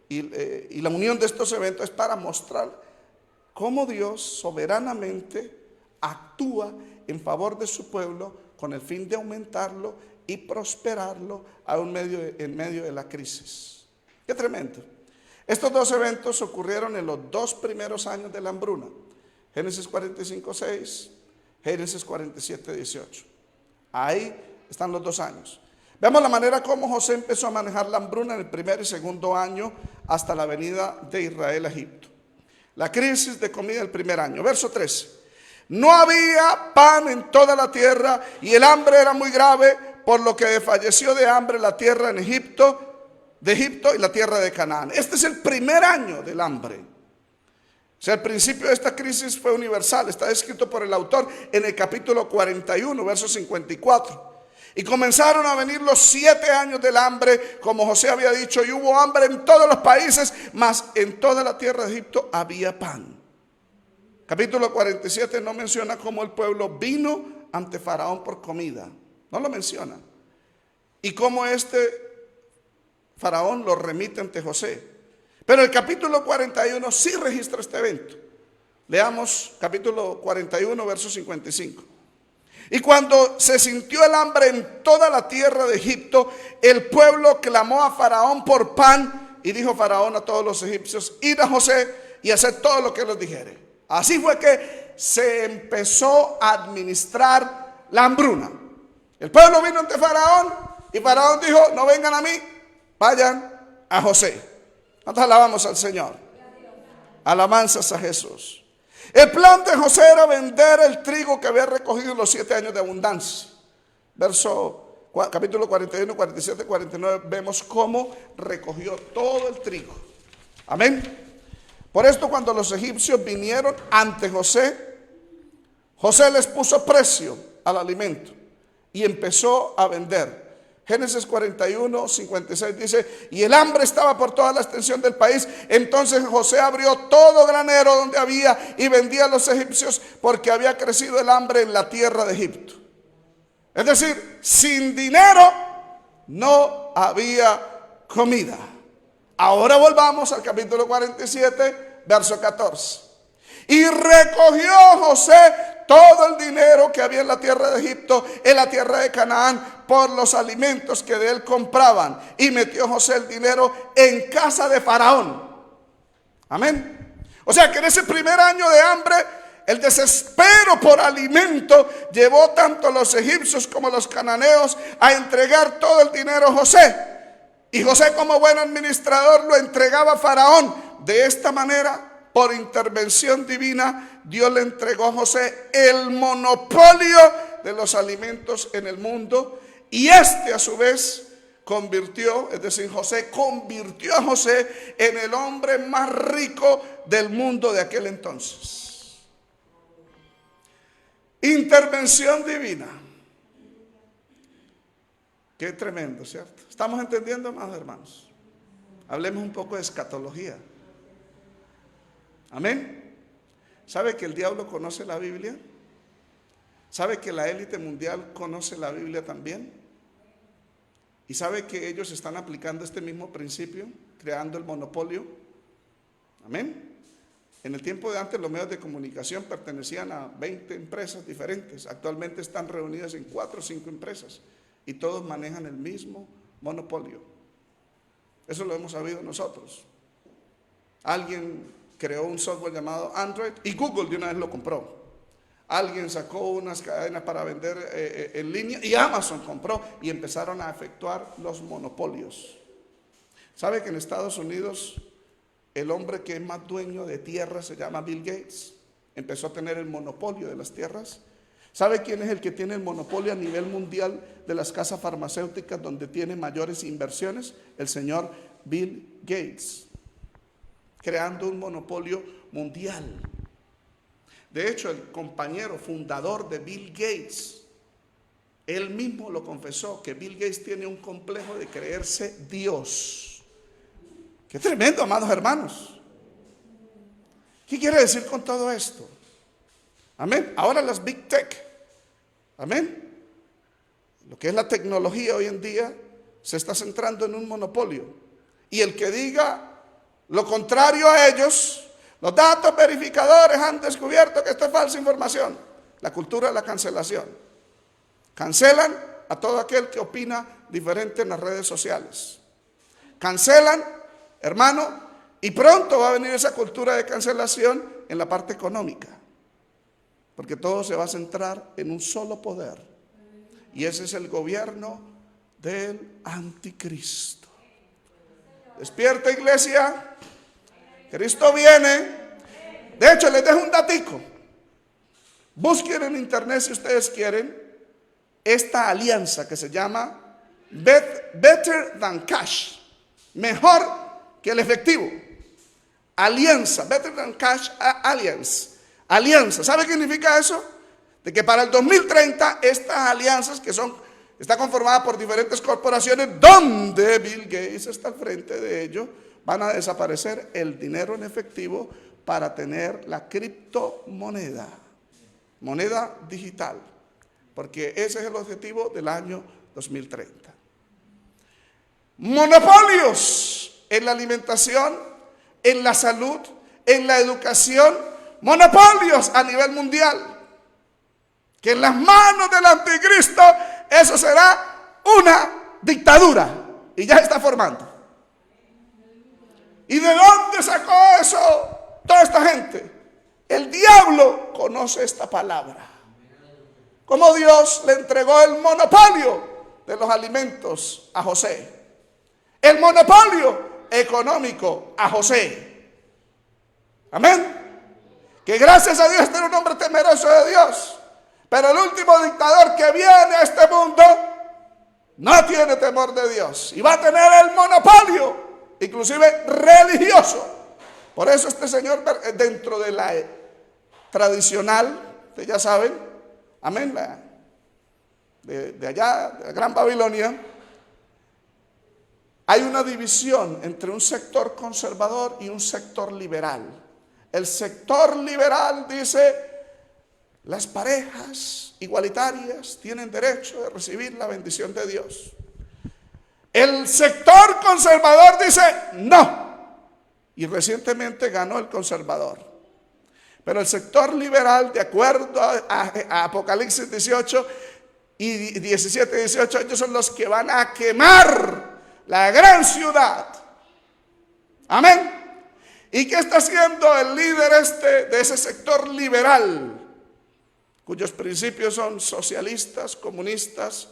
y la unión de estos eventos es para mostrar cómo Dios soberanamente actúa en favor de su pueblo con el fin de aumentarlo y prosperarlo en medio de la crisis. Qué tremendo. Estos 2 eventos ocurrieron en los 2 primeros años de la hambruna. Génesis 45:6, Génesis 47:18. Ahí están los 2 años. Vemos la manera como José empezó a manejar la hambruna en el primer y segundo año hasta la venida de Israel a Egipto. La crisis de comida del primer año. Verso 13. No había pan en toda la tierra y el hambre era muy grave, por lo que desfalleció de hambre la tierra de Egipto y la tierra de Canaán. Este es el primer año del hambre. O sea, el principio de esta crisis fue universal. Está escrito por el autor en el capítulo 41, verso 54. Y comenzaron a venir los 7 años del hambre, como José había dicho, y hubo hambre en todos los países, mas en toda la tierra de Egipto había pan. Capítulo 47 no menciona cómo el pueblo vino ante Faraón por comida. No lo menciona. Y cómo Faraón lo remite ante José. Pero el capítulo 41 sí registra este evento. Leamos capítulo 41, verso 55. Y cuando se sintió el hambre en toda la tierra de Egipto, el pueblo clamó a Faraón por pan. Y dijo Faraón a todos los egipcios: id a José y haced todo lo que les dijere. Así fue que se empezó a administrar la hambruna. El pueblo vino ante Faraón y Faraón dijo: no vengan a mí, vayan a José. Nosotros alabamos al Señor. Alabanzas a Jesús. El plan de José era vender el trigo que había recogido en los 7 años de abundancia. Capítulo 41, 47, 49, vemos cómo recogió todo el trigo. Amén. Por esto, cuando los egipcios vinieron ante José, José les puso precio al alimento y empezó a vender. Génesis 41, 56 dice: y el hambre estaba por toda la extensión del país. Entonces José abrió todo granero donde había y vendía a los egipcios, porque había crecido el hambre en la tierra de Egipto. Es decir, sin dinero no había comida. Ahora volvamos al capítulo 47, verso 14. Y recogió José todo el dinero que había en la tierra de Egipto, en la tierra de Canaán, por los alimentos que de él compraban. Y metió José el dinero en casa de Faraón. Amén. O sea que en ese primer año de hambre, el desespero por alimento llevó tanto a los egipcios como a los cananeos a entregar todo el dinero a José. Y José, como buen administrador, lo entregaba a Faraón. De esta manera, por intervención divina, Dios le entregó a José el monopolio de los alimentos en el mundo. Y a su vez José convirtió a José en el hombre más rico del mundo de aquel entonces. Intervención divina. Qué tremendo, ¿cierto? ¿Estamos entendiendo, amados hermanos? Hablemos un poco de escatología. Amén. ¿Sabe que el diablo conoce la Biblia? ¿Sabe que la élite mundial conoce la Biblia también? ¿Y sabe que ellos están aplicando este mismo principio, creando el monopolio? Amén. En el tiempo de antes los medios de comunicación pertenecían a 20 empresas diferentes. Actualmente están reunidas en 4 o 5 empresas y todos manejan el mismo monopolio. Eso lo hemos sabido nosotros. Alguien creó un software llamado Android y Google de una vez lo compró. Alguien sacó unas cadenas para vender en línea y Amazon compró, y empezaron a efectuar los monopolios. ¿Sabe que en Estados Unidos el hombre que es más dueño de tierras se llama Bill Gates? Empezó a tener el monopolio de las tierras. ¿Sabe quién es el que tiene el monopolio a nivel mundial de las casas farmacéuticas donde tiene mayores inversiones? El señor Bill Gates, creando un monopolio mundial. De hecho, el compañero fundador de Bill Gates, él mismo lo confesó, que Bill Gates tiene un complejo de creerse Dios. Qué tremendo, amados hermanos. ¿Qué quiere decir con todo esto? Amén. Ahora las Big Tech. Amén. Lo que es la tecnología hoy en día se está centrando en un monopolio. Y el que diga lo contrario a ellos, los datos verificadores han descubierto que esto es falsa información. La cultura de la cancelación. Cancelan a todo aquel que opina diferente en las redes sociales. Cancelan, hermano, y pronto va a venir esa cultura de cancelación en la parte económica. Porque todo se va a centrar en un solo poder. Y ese es el gobierno del anticristo. Despierta, iglesia. Cristo viene. De hecho, les dejo un datico. Busquen en internet si ustedes quieren esta alianza que se llama Better Than Cash. Mejor que el efectivo. Alianza, Better Than Cash Alliance. Alianza, ¿sabe qué significa eso? De que para el 2030 estas alianzas está conformada por diferentes corporaciones donde Bill Gates está al frente de ello, van a desaparecer el dinero en efectivo para tener la criptomoneda, moneda digital, porque ese es el objetivo del año 2030. Monopolios en la alimentación, en la salud, en la educación, monopolios a nivel mundial. Que en las manos del anticristo eso será una dictadura. Y ya está formando. ¿Y de dónde sacó eso toda esta gente? El diablo conoce esta palabra. Como Dios le entregó el monopolio de los alimentos a José. El monopolio económico a José. Amén. Que gracias a Dios este era un hombre temeroso de Dios. Pero el último dictador que viene a este mundo no tiene temor de Dios. Y va a tener el monopolio, inclusive religioso. Por eso este señor, dentro de la tradicional, ustedes ya saben, amén, de allá, de la Gran Babilonia, hay una división entre un sector conservador y un sector liberal. El sector liberal dice: las parejas igualitarias tienen derecho de recibir la bendición de Dios. El sector conservador dice no. Y recientemente ganó el conservador. Pero el sector liberal, de acuerdo a Apocalipsis 18 y 17 y 18, ellos son los que van a quemar la gran ciudad. Amén. ¿Y qué está haciendo el líder de ese sector liberal? Cuyos principios son socialistas, comunistas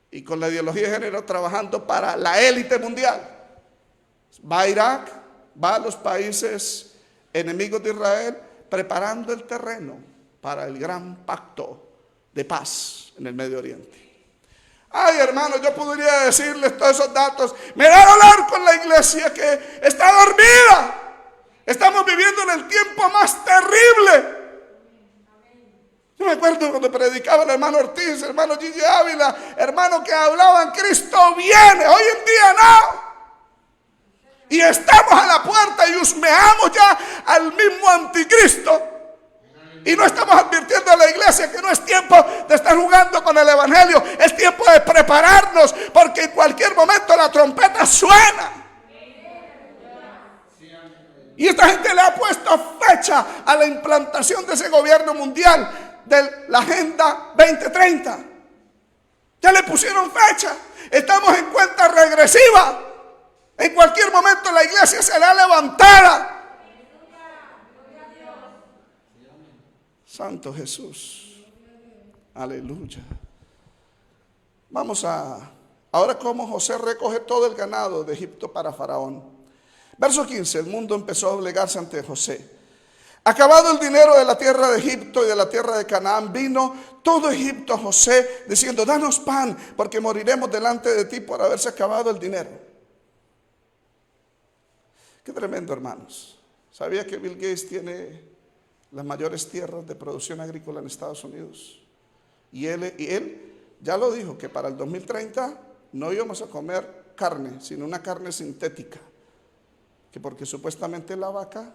y con la ideología de género trabajando para la élite mundial. Va a Irak, va a los países enemigos de Israel, preparando el terreno para el gran pacto de paz en el Medio Oriente. Ay, hermanos, yo podría decirles todos esos datos. Me da dolor con la iglesia que está dormida. Estamos viviendo en el tiempo más terrible. Yo me acuerdo cuando predicaba el hermano Ortiz, el hermano Gigi Ávila, hermano que hablaban: Cristo viene. Hoy en día no. Y estamos a la puerta y husmeamos ya al mismo anticristo. Y no estamos advirtiendo a la iglesia que no es tiempo de estar jugando con el evangelio. Es tiempo de prepararnos, porque en cualquier momento la trompeta suena. Y esta gente le ha puesto fecha a la implantación de ese gobierno mundial de la Agenda 2030. Ya le pusieron fecha. Estamos en cuenta regresiva. En cualquier momento la iglesia será levantada. Santo Jesús. Aleluya. Vamos ahora cómo José recoge todo el ganado de Egipto para Faraón. Verso 15. El mundo empezó a doblegarse ante José. Acabado el dinero de la tierra de Egipto y de la tierra de Canaán, vino todo Egipto a José diciendo: danos pan, porque moriremos delante de ti por haberse acabado el dinero. Qué tremendo, hermanos. ¿Sabía que Bill Gates tiene las mayores tierras de producción agrícola en Estados Unidos? Y él ya lo dijo, que para el 2030 no íbamos a comer carne, sino una carne sintética. que porque supuestamente la vaca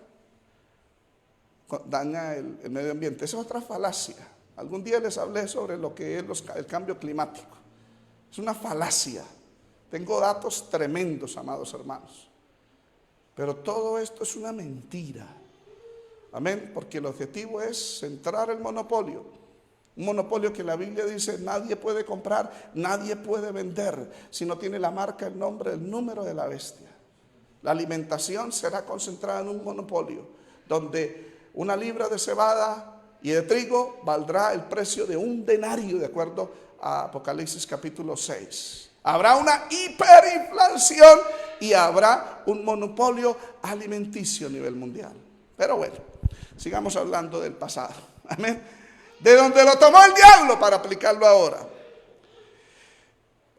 daña el medio ambiente. Esa es otra falacia. Algún día les hablé sobre lo que es el cambio climático. Es una falacia. Tengo datos tremendos, amados hermanos. Pero todo esto es una mentira. Amén, porque el objetivo es centrar el monopolio. Un monopolio que la Biblia dice nadie puede comprar, nadie puede vender si no tiene la marca, el nombre, el número de la bestia. La alimentación será concentrada en un monopolio donde una libra de cebada y de trigo valdrá el precio de un denario, de acuerdo a Apocalipsis capítulo 6. Habrá una hiperinflación y habrá un monopolio alimenticio a nivel mundial. Pero bueno, sigamos hablando del pasado. Amén. De donde lo tomó el diablo para aplicarlo ahora.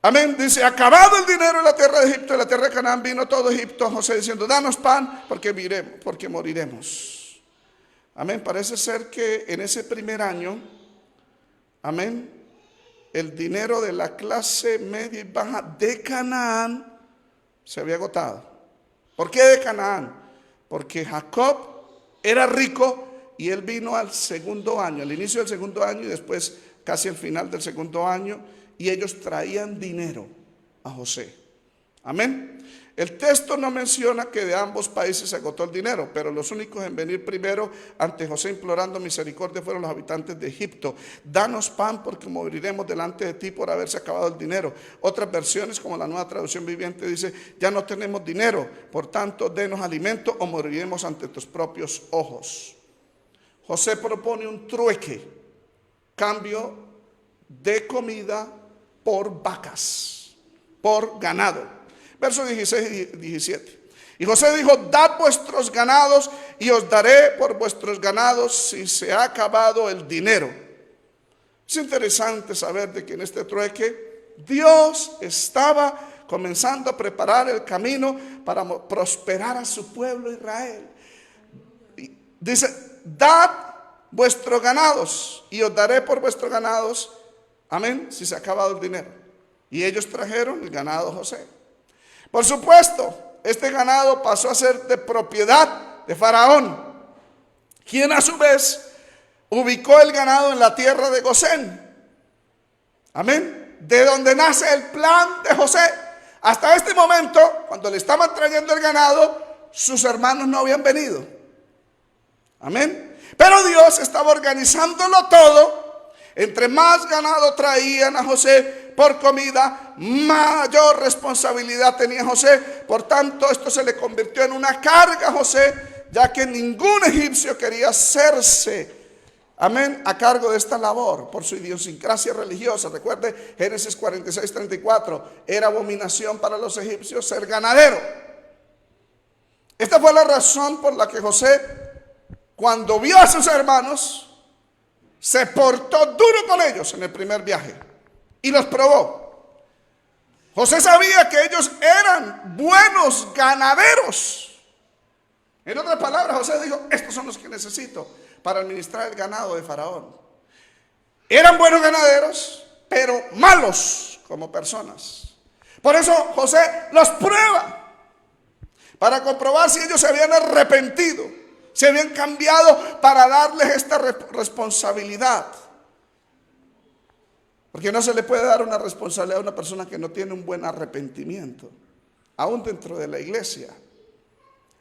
Amén. Dice, acabado el dinero en la tierra de Egipto, en la tierra de Canaán vino todo Egipto, José diciendo, danos pan porque moriremos. Amén. Parece ser que en ese primer año, amén, el dinero de la clase media y baja de Canaán se había agotado. ¿Por qué de Canaán? Porque Jacob era rico y él vino al segundo año, al inicio del segundo año y después casi al final del segundo año, y ellos traían dinero a José. Amén. El texto no menciona que de ambos países se agotó el dinero, pero los únicos en venir primero ante José implorando misericordia fueron los habitantes de Egipto. Danos pan porque moriremos delante de ti por haberse acabado el dinero. Otras versiones, como la Nueva Traducción Viviente, dice, ya no tenemos dinero, por tanto denos alimento o moriremos ante tus propios ojos. José propone un trueque, cambio de comida por vacas, por ganado. Versos 16 y 17. Y José dijo, dad vuestros ganados y os daré por vuestros ganados si se ha acabado el dinero. Es interesante saber de que en este trueque Dios estaba comenzando a preparar el camino para prosperar a su pueblo Israel. Dice, dad vuestros ganados y os daré por vuestros ganados, amén, si se ha acabado el dinero. Y ellos trajeron el ganado a José. Por supuesto, este ganado pasó a ser de propiedad de Faraón, quien a su vez ubicó el ganado en la tierra de Gosén. Amén. De donde nace el plan de José. Hasta este momento, cuando le estaban trayendo el ganado, sus hermanos no habían venido. Amén. Pero Dios estaba organizándolo todo. Entre más ganado traían a José por comida, mayor responsabilidad tenía José. Por tanto, esto se le convirtió en una carga a José, ya que ningún egipcio quería hacerse, amén, a cargo de esta labor por su idiosincrasia religiosa. Recuerde Génesis 46:34, era abominación para los egipcios ser ganadero. Esta fue la razón por la que José, cuando vio a sus hermanos, se portó duro con ellos en el primer viaje y los probó. José sabía que ellos eran buenos ganaderos. En otras palabras, José dijo, estos son los que necesito para administrar el ganado de Faraón. Eran buenos ganaderos, pero malos como personas. Por eso José los prueba para comprobar si ellos se habían arrepentido, se habían cambiado para darles esta responsabilidad. Porque no se le puede dar una responsabilidad a una persona que no tiene un buen arrepentimiento, aún dentro de la iglesia.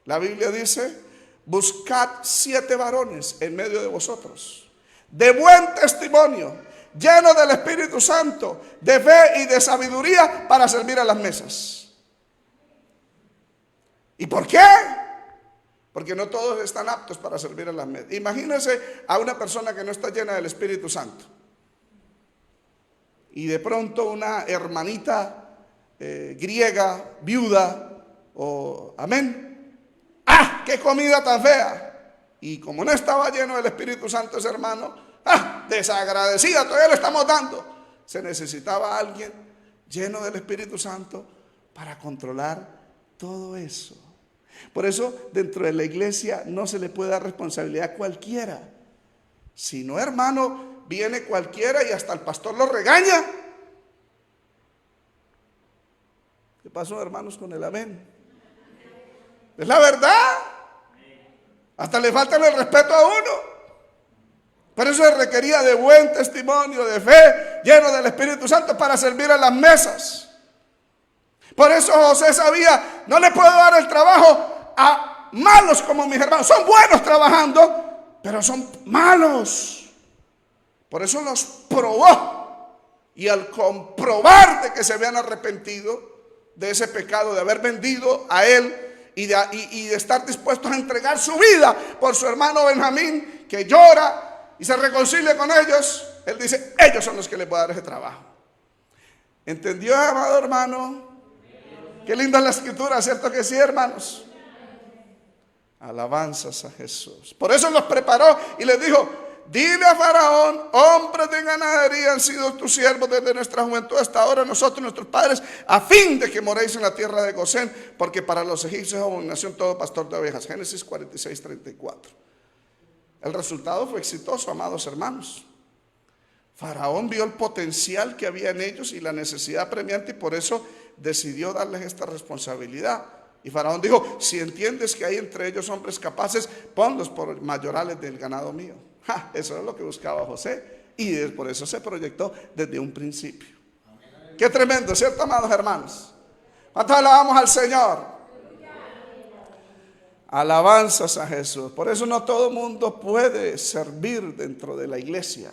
La Biblia dice, buscad 7 varones en medio de vosotros, de buen testimonio, llenos del Espíritu Santo, de fe y de sabiduría para servir a las mesas. ¿Y por qué? Porque no todos están aptos para servir a las mesas. Imagínense a una persona que no está llena del Espíritu Santo. Y de pronto una hermanita griega, viuda, o amén. ¡Ah! ¡Qué comida tan fea! Y como no estaba lleno del Espíritu Santo ese hermano, ¡ah! Desagradecida, todavía le estamos dando. Se necesitaba alguien lleno del Espíritu Santo para controlar todo eso. Por eso dentro de la iglesia no se le puede dar responsabilidad a cualquiera. Si no, hermano, viene cualquiera y hasta el pastor lo regaña. ¿Qué pasó, hermanos, con el amén? Es la verdad. Hasta le falta el respeto a uno. Por eso se requería de buen testimonio, de fe, lleno del Espíritu Santo para servir a las mesas. Por eso José sabía, no le puedo dar el trabajo a malos como mis hermanos. Son buenos trabajando, pero son malos. Por eso los probó. Y al comprobar de que se habían arrepentido de ese pecado, de haber vendido a él y de estar dispuestos a entregar su vida por su hermano Benjamín, que llora y se reconcilia con ellos, él dice, ellos son los que les voy a dar ese trabajo. ¿Entendió, amado hermano? Qué linda es la escritura, ¿cierto que sí, hermanos? Alabanzas a Jesús. Por eso los preparó y les dijo, dile a Faraón, hombres de ganadería han sido tus siervos desde nuestra juventud hasta ahora, nosotros nuestros padres, a fin de que moréis en la tierra de Gosén, porque para los egipcios es abominación todo pastor de ovejas. Génesis 46, 34. El resultado fue exitoso, amados hermanos. Faraón vio el potencial que había en ellos y la necesidad apremiante, y por eso decidió darles esta responsabilidad. Y Faraón dijo, si entiendes que hay entre ellos hombres capaces, ponlos por mayorales del ganado mío. Eso es lo que buscaba José, y por eso se proyectó desde un principio. Qué tremendo, ¿cierto, amados hermanos? ¿Cuántos alabamos al Señor? Alabanzas a Jesús. Por eso no todo mundo puede servir dentro de la iglesia,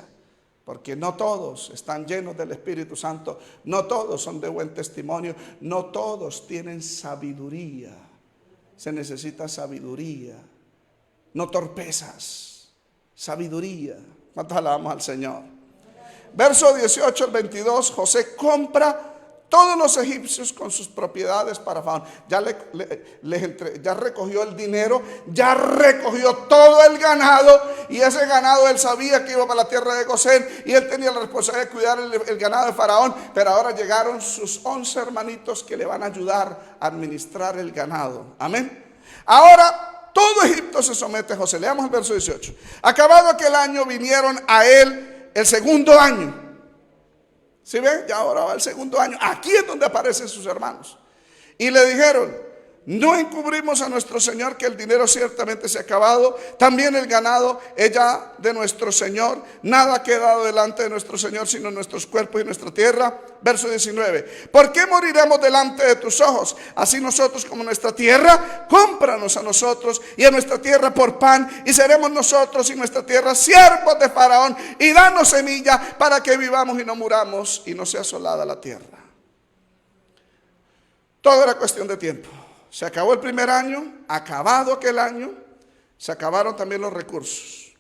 porque no todos están llenos del Espíritu Santo, no todos son de buen testimonio, no todos tienen sabiduría. Se necesita sabiduría, no torpezas, sabiduría. ¿Cuántos alabamos al Señor? Verso 18 al 22, José compra todos los egipcios con sus propiedades para Faraón. Ya recogió el dinero, ya recogió todo el ganado, y ese ganado él sabía que iba para la tierra de Gosén, y él tenía la responsabilidad de cuidar el ganado de Faraón. Pero ahora llegaron sus 11 hermanitos que le van a ayudar a administrar el ganado. Amén. Ahora todo Egipto se somete a José. Leamos el verso 18. Acabado aquel año, vinieron a él el segundo año. ¿Sí ven? Ya ahora va el segundo año. Aquí es donde aparecen sus hermanos. Y le dijeron, no encubrimos a nuestro Señor que el dinero ciertamente se ha acabado. También el ganado es ya de nuestro Señor. Nada ha quedado delante de nuestro Señor sino nuestros cuerpos y nuestra tierra. Verso 19. ¿Por qué moriremos delante de tus ojos? Así nosotros como nuestra tierra, cómpranos a nosotros y a nuestra tierra por pan, y seremos nosotros y nuestra tierra siervos de Faraón, y danos semilla para que vivamos y no muramos y no sea asolada la tierra. Todo era cuestión de tiempo. Se acabó el primer año, acabado aquel año, se acabaron también los recursos.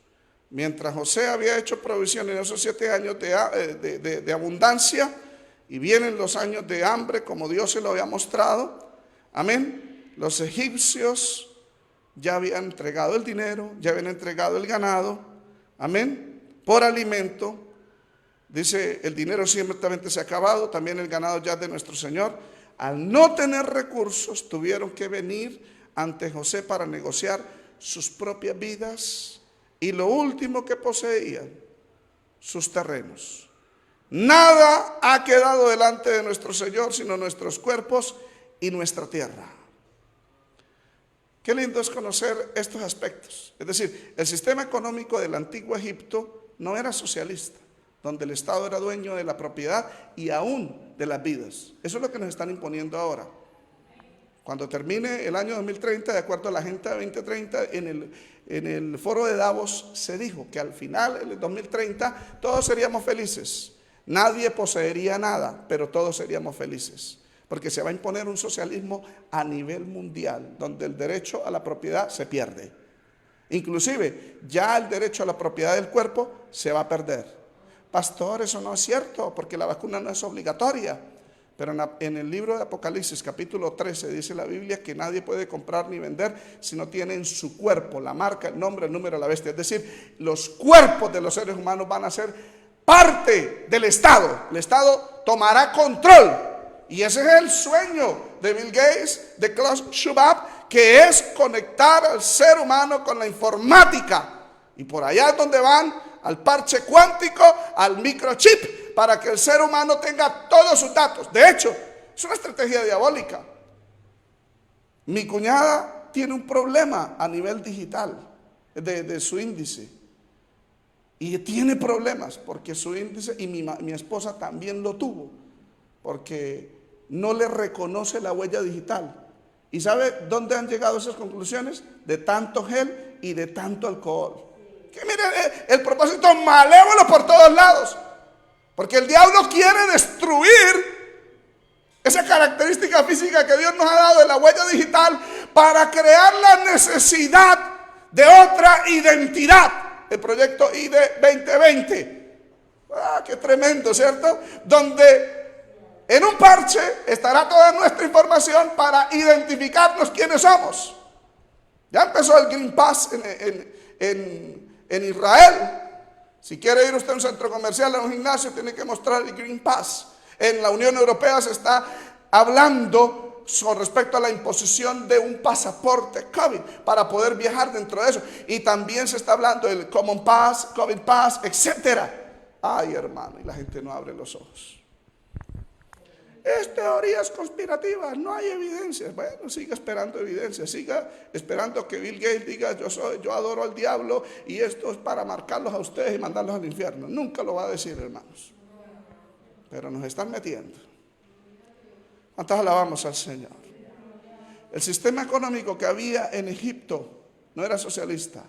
Mientras José había hecho provisión en esos 7 años de abundancia, y vienen los años de hambre como Dios se lo había mostrado, amén, los egipcios ya habían entregado el dinero, ya habían entregado el ganado, amén, por alimento. Dice, el dinero ciertamente se ha acabado, también el ganado ya de nuestro Señor. Al no tener recursos, tuvieron que venir ante José para negociar sus propias vidas y lo último que poseían, sus terrenos. Nada ha quedado delante de nuestro Señor sino nuestros cuerpos y nuestra tierra. Qué lindo es conocer estos aspectos. Es decir, el sistema económico del antiguo Egipto no era socialista, donde el Estado era dueño de la propiedad y aún de las vidas. Eso es lo que nos están imponiendo ahora. Cuando termine el año 2030, de acuerdo a la Agenda 2030, en el foro de Davos se dijo que al final, en el 2030, todos seríamos felices. Nadie poseería nada, pero todos seríamos felices. Porque se va a imponer un socialismo a nivel mundial, donde el derecho a la propiedad se pierde. Inclusive, ya el derecho a la propiedad del cuerpo se va a perder. Pastor, eso no es cierto, porque la vacuna no es obligatoria. Pero en el libro de Apocalipsis, capítulo 13, dice la Biblia que nadie puede comprar ni vender si no tiene en su cuerpo la marca, el nombre, el número de la bestia. Es decir, los cuerpos de los seres humanos van a ser parte del Estado. El Estado tomará control. Y ese es el sueño de Bill Gates, de Klaus Schwab, que es conectar al ser humano con la informática. Y por allá es donde van al parche cuántico, al microchip, para que el ser humano tenga todos sus datos. De hecho, es una estrategia diabólica. Mi cuñada tiene un problema a nivel digital de su índice. Y tiene problemas porque su índice, y mi esposa también lo tuvo, porque no le reconoce la huella digital. ¿Y sabe dónde han llegado esas conclusiones? De tanto gel y de tanto alcohol. Que mire, el propósito malévolo por todos lados. Porque el diablo quiere destruir esa característica física que Dios nos ha dado de la huella digital para crear la necesidad de otra identidad. El proyecto ID 2020. Qué tremendo, ¿cierto? Donde en un parche estará toda nuestra información para identificarnos quiénes somos. Ya empezó el Green Pass en Israel. Si quiere ir usted a un centro comercial, a un gimnasio, tiene que mostrar el Green Pass. En la Unión Europea se está hablando con respecto a la imposición de un pasaporte COVID para poder viajar dentro de eso. Y también se está hablando del Common Pass, COVID Pass, etcétera. Ay, hermano, y la gente no abre los ojos. Es teorías conspirativas, no hay evidencias. Bueno, siga esperando evidencias, siga esperando que Bill Gates diga yo adoro al diablo y esto es para marcarlos a ustedes y mandarlos al infierno. Nunca lo va a decir, hermanos. Pero nos están metiendo. ¿Cuántas alabamos al Señor? El sistema económico que había en Egipto no era socialista,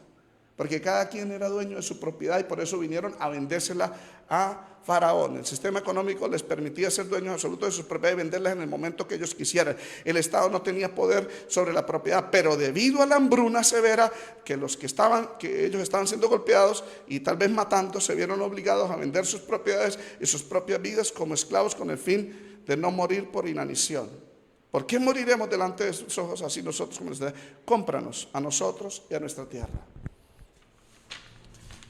porque cada quien era dueño de su propiedad y por eso vinieron a vendérsela a Faraón. El sistema económico les permitía ser dueños absolutos de sus propiedades y venderlas en el momento que ellos quisieran. El Estado no tenía poder sobre la propiedad, pero debido a la hambruna severa que ellos estaban siendo golpeados y tal vez matando, se vieron obligados a vender sus propiedades y sus propias vidas como esclavos con el fin de no morir por inanición. ¿Por qué moriremos delante de sus ojos así nosotros como ustedes? Cómpranos a nosotros y a nuestra tierra.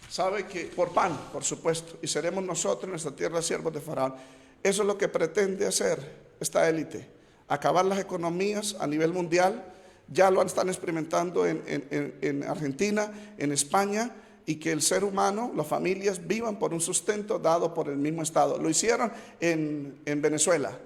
Sabe que por pan, por supuesto, y seremos nosotros en nuestra tierra siervos de Faraón. Eso es lo que pretende hacer esta élite, acabar las economías a nivel mundial. Ya lo están experimentando en Argentina, en España, y que el ser humano, las familias vivan por un sustento dado por el mismo Estado. Lo hicieron en Venezuela.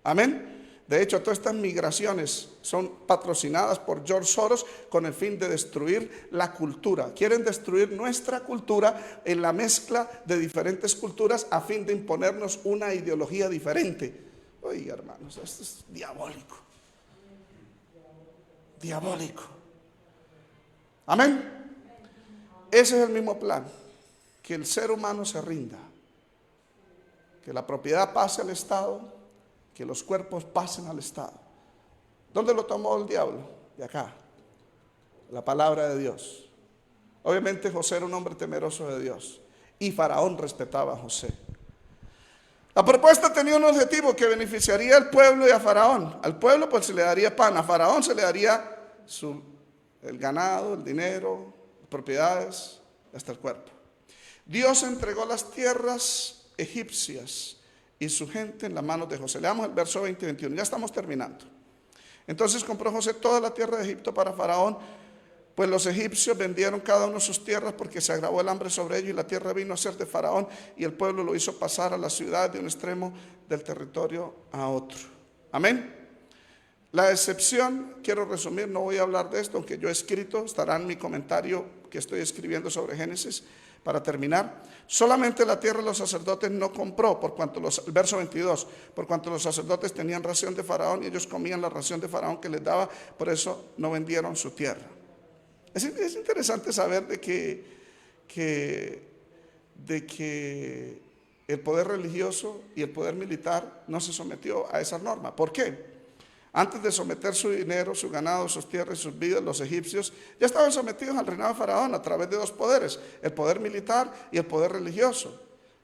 Amén. De hecho, todas estas migraciones son patrocinadas por George Soros con el fin de destruir la cultura. Quieren destruir nuestra cultura en la mezcla de diferentes culturas a fin de imponernos una ideología diferente. Oiga, hermanos, esto es diabólico. Diabólico. Amén. Ese es el mismo plan. Que el ser humano se rinda. Que la propiedad pase al Estado. Que los cuerpos pasen al Estado. ¿Dónde lo tomó el diablo? De acá. La palabra de Dios. Obviamente José era un hombre temeroso de Dios. Y Faraón respetaba a José. La propuesta tenía un objetivo que beneficiaría al pueblo y a Faraón. Al pueblo pues se le daría pan. A Faraón se le daría el ganado, el dinero, las propiedades, hasta el cuerpo. Dios entregó las tierras egipcias y su gente en las manos de José. Leamos el verso 20 y 21. Ya estamos terminando. Entonces compró José toda la tierra de Egipto para Faraón, pues los egipcios vendieron cada uno sus tierras porque se agravó el hambre sobre ellos y la tierra vino a ser de Faraón y el pueblo lo hizo pasar a la ciudad de un extremo del territorio a otro. Amén. La excepción, quiero resumir, no voy a hablar de esto, aunque yo he escrito, estará en mi comentario que estoy escribiendo sobre Génesis. Para terminar, solamente la tierra de los sacerdotes no compró, el verso 22, por cuanto los sacerdotes tenían ración de Faraón y ellos comían la ración de Faraón que les daba, por eso no vendieron su tierra. Es interesante saber de que el poder religioso y el poder militar no se sometió a esa norma. ¿Por qué? Antes de someter su dinero, su ganado, sus tierras y sus vidas, los egipcios ya estaban sometidos al reinado de Faraón a través de dos poderes, el poder militar y el poder religioso.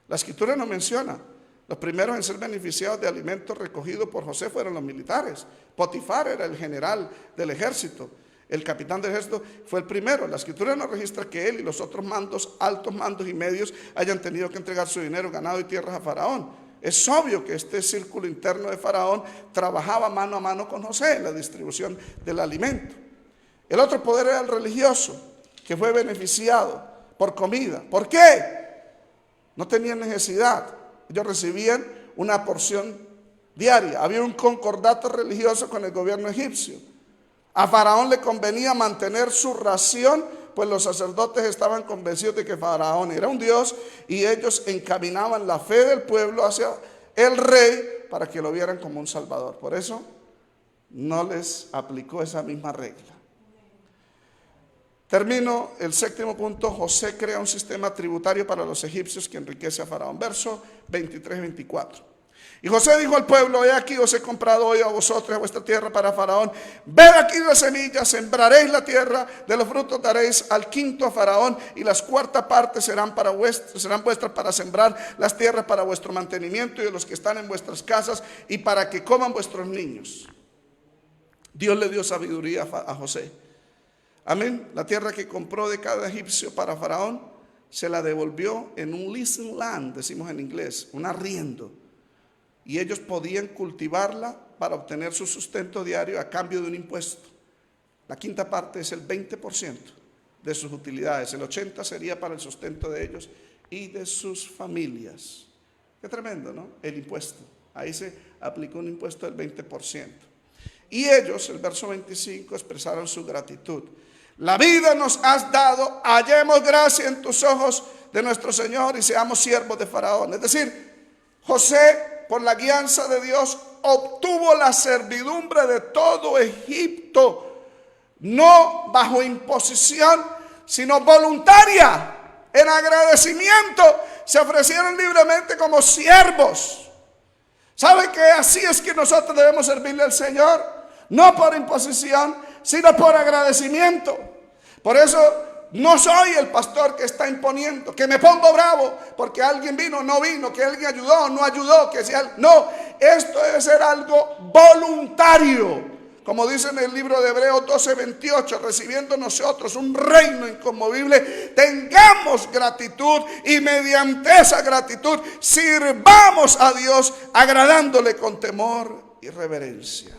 La escritura nos menciona, los primeros en ser beneficiados de alimentos recogidos por José fueron los militares. Potifar era el general del ejército, el capitán del ejército fue el primero. La escritura nos registra que él y los otros mandos, altos mandos y medios hayan tenido que entregar su dinero, ganado y tierras a Faraón. Es obvio que este círculo interno de Faraón trabajaba mano a mano con José en la distribución del alimento. El otro poder era el religioso, que fue beneficiado por comida. ¿Por qué? No tenían necesidad. Ellos recibían una porción diaria. Había un concordato religioso con el gobierno egipcio. A Faraón le convenía mantener su ración, pues los sacerdotes estaban convencidos de que Faraón era un dios y ellos encaminaban la fe del pueblo hacia el rey para que lo vieran como un salvador. Por eso no les aplicó esa misma regla. Termino el séptimo punto. José crea un sistema tributario para los egipcios que enriquece a Faraón. Verso 23-24. Y José dijo al pueblo: he aquí os he comprado hoy a vosotros, a vuestra tierra, para Faraón. Ved aquí las semillas, sembraréis la tierra, de los frutos daréis al quinto a Faraón, y las cuarta partes serán vuestras para sembrar las tierras para vuestro mantenimiento y de los que están en vuestras casas, y para que coman vuestros niños. Dios le dio sabiduría a José. Amén. La tierra que compró de cada egipcio para Faraón, se la devolvió en un leasing land, decimos en inglés, un arriendo. Y ellos podían cultivarla para obtener su sustento diario a cambio de un impuesto. La quinta parte es el 20% de sus utilidades. El 80% sería para el sustento de ellos y de sus familias. Qué tremendo, ¿no? El impuesto. Ahí se aplicó un impuesto del 20%. Y ellos, el verso 25, expresaron su gratitud. La vida nos has dado, hallemos gracia en tus ojos de nuestro Señor y seamos siervos de Faraón. Es decir, José, por la guianza de Dios, obtuvo la servidumbre de todo Egipto, no bajo imposición, sino voluntaria. En agradecimiento se ofrecieron libremente como siervos. ¿Sabe que así es que nosotros debemos servirle al Señor? No por imposición, sino por agradecimiento. Por eso no soy el pastor que está imponiendo, que me pongo bravo porque alguien vino, no vino, que alguien ayudó, no ayudó, que sea, no, esto debe ser algo voluntario. Como dice en el libro de Hebreos 12:28, recibiendo nosotros un reino inconmovible, tengamos gratitud y mediante esa gratitud sirvamos a Dios agradándole con temor y reverencia.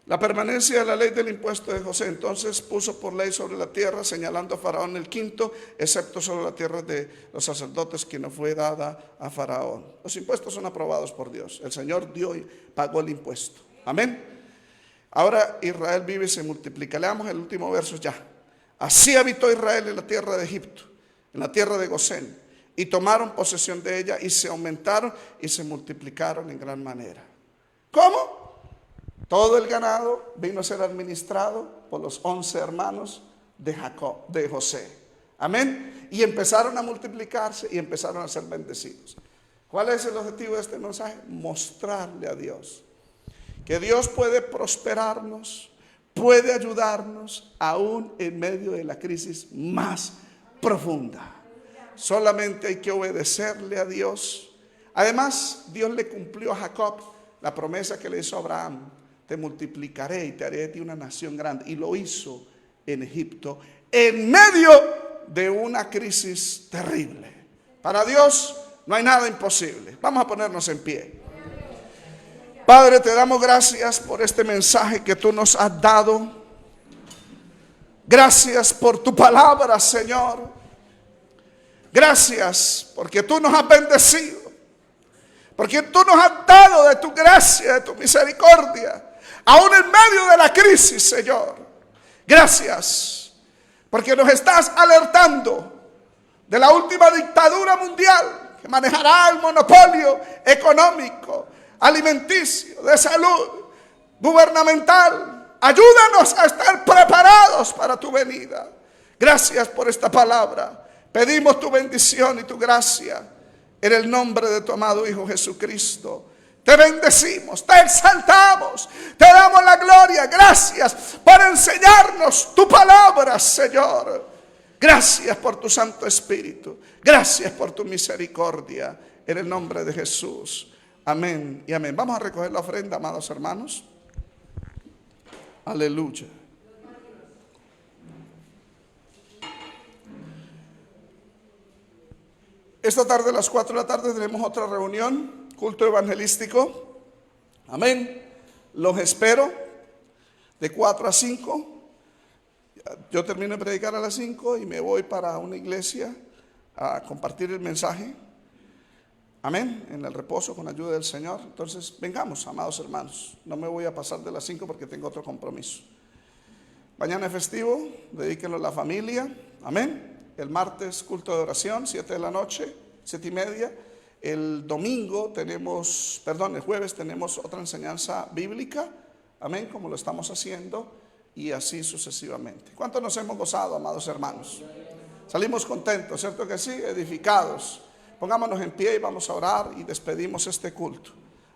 La permanencia de la ley del impuesto de José entonces puso por ley sobre la tierra, señalando a Faraón el quinto, excepto sobre la tierra de los sacerdotes, que no fue dada a Faraón. Los impuestos son aprobados por Dios. El Señor dio y pagó el impuesto. Amén. Ahora Israel vive y se multiplica. Leamos el último verso ya. Así habitó Israel en la tierra de Egipto, en la tierra de Gosén, y tomaron posesión de ella y se aumentaron y se multiplicaron en gran manera. ¿Cómo? Todo el ganado vino a ser administrado por los 11 hermanos de José. Amén. Y empezaron a multiplicarse y empezaron a ser bendecidos. ¿Cuál es el objetivo de este mensaje? Mostrarle a Dios que Dios puede prosperarnos, puede ayudarnos aún en medio de la crisis más profunda. Solamente hay que obedecerle a Dios. Además, Dios le cumplió a Jacob la promesa que le hizo a Abraham: te multiplicaré y te haré de ti una nación grande. Y lo hizo en Egipto, en medio de una crisis terrible. Para Dios no hay nada imposible. Vamos a ponernos en pie. Padre, te damos gracias por este mensaje que tú nos has dado. Gracias por tu palabra, Señor. Gracias porque tú nos has bendecido, porque tú nos has dado de tu gracia, de tu misericordia, aún en medio de la crisis, Señor. Gracias porque nos estás alertando de la última dictadura mundial que manejará el monopolio económico, alimenticio, de salud, gubernamental. Ayúdanos a estar preparados para tu venida. Gracias por esta palabra. Pedimos tu bendición y tu gracia en el nombre de tu amado Hijo Jesucristo. Te bendecimos, te exaltamos, te damos la gloria. Gracias por enseñarnos tu palabra, Señor. Gracias por tu Santo Espíritu. Gracias por tu misericordia. En el nombre de Jesús. Amén y amén. Vamos a recoger la ofrenda, amados hermanos. Aleluya. Esta tarde a las 4 de la tarde tenemos otra reunión, culto evangelístico. Amén. Los espero de 4 a 5. Yo termino de predicar a las 5 y me voy para una iglesia a compartir el mensaje. Amén, en el reposo con ayuda del Señor. Entonces, vengamos, amados hermanos. No me voy a pasar de las 5 porque tengo otro compromiso. Mañana es festivo, dedíquenlo a la familia. Amén. El martes, culto de oración, 7 de la noche, 7:30. El jueves tenemos otra enseñanza bíblica. Amén, como lo estamos haciendo. Y así sucesivamente. ¿Cuántos nos hemos gozado, amados hermanos? Salimos contentos, ¿cierto que sí? Edificados. Pongámonos en pie y vamos a orar y despedimos este culto.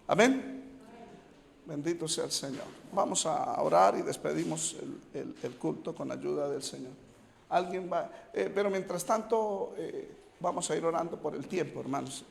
Amén. Bendito sea el Señor. Vamos a orar y despedimos el culto con ayuda del Señor. Alguien va, pero mientras tanto vamos a ir orando por el tiempo, hermanos.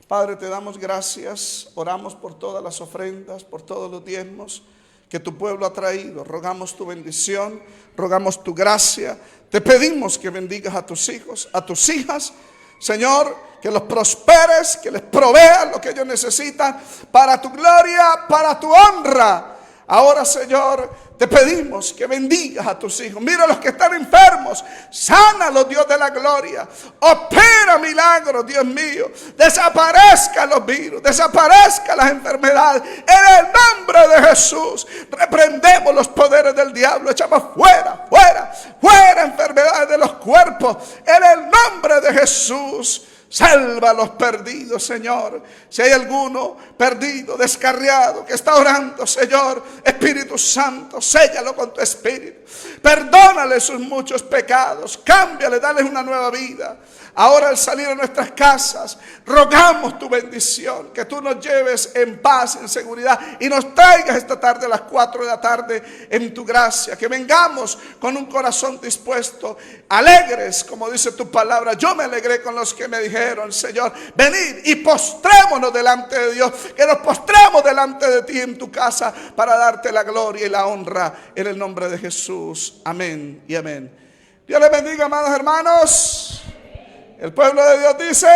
Padre, te damos gracias. Oramos por todas las ofrendas, por todos los diezmos que tu pueblo ha traído. Rogamos tu bendición, rogamos tu gracia. Te pedimos que bendigas a tus hijos, a tus hijas, Señor, que los prosperes, que les proveas lo que ellos necesitan para tu gloria, para tu honra. Ahora, Señor, te pedimos que bendigas a tus hijos. Mira a los que están enfermos, sánalos, Dios de la gloria. Opera milagros, Dios mío. Desaparezca los virus, desaparezca las enfermedades. En el nombre de Jesús, reprendemos los poderes del diablo. Echamos fuera enfermedades de los cuerpos. En el nombre de Jesús. Salva a los perdidos, Señor. Si hay alguno perdido, descarriado, que está orando, Señor, Espíritu Santo, séllalo con tu Espíritu. Perdónale sus muchos pecados. Cámbiale, dale una nueva vida. Ahora al salir a nuestras casas, rogamos tu bendición, que tú nos lleves en paz, en seguridad y nos traigas esta tarde a las 4 de la tarde en tu gracia. Que vengamos con un corazón dispuesto, alegres, como dice tu palabra. Yo me alegré con los que me dijeron, Señor, venid y postrémonos delante de Dios. Que nos postremos delante de ti en tu casa para darte la gloria y la honra en el nombre de Jesús. Amén y amén. Dios les bendiga, amados hermanos. El pueblo de Dios dice,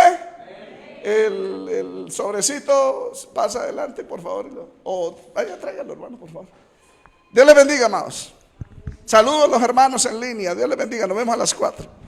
el sobrecito pasa adelante, por favor. O vaya, tráigalo, hermano, por favor. Dios les bendiga, amados. Saludos a los hermanos en línea. Dios les bendiga. Nos vemos a las 4.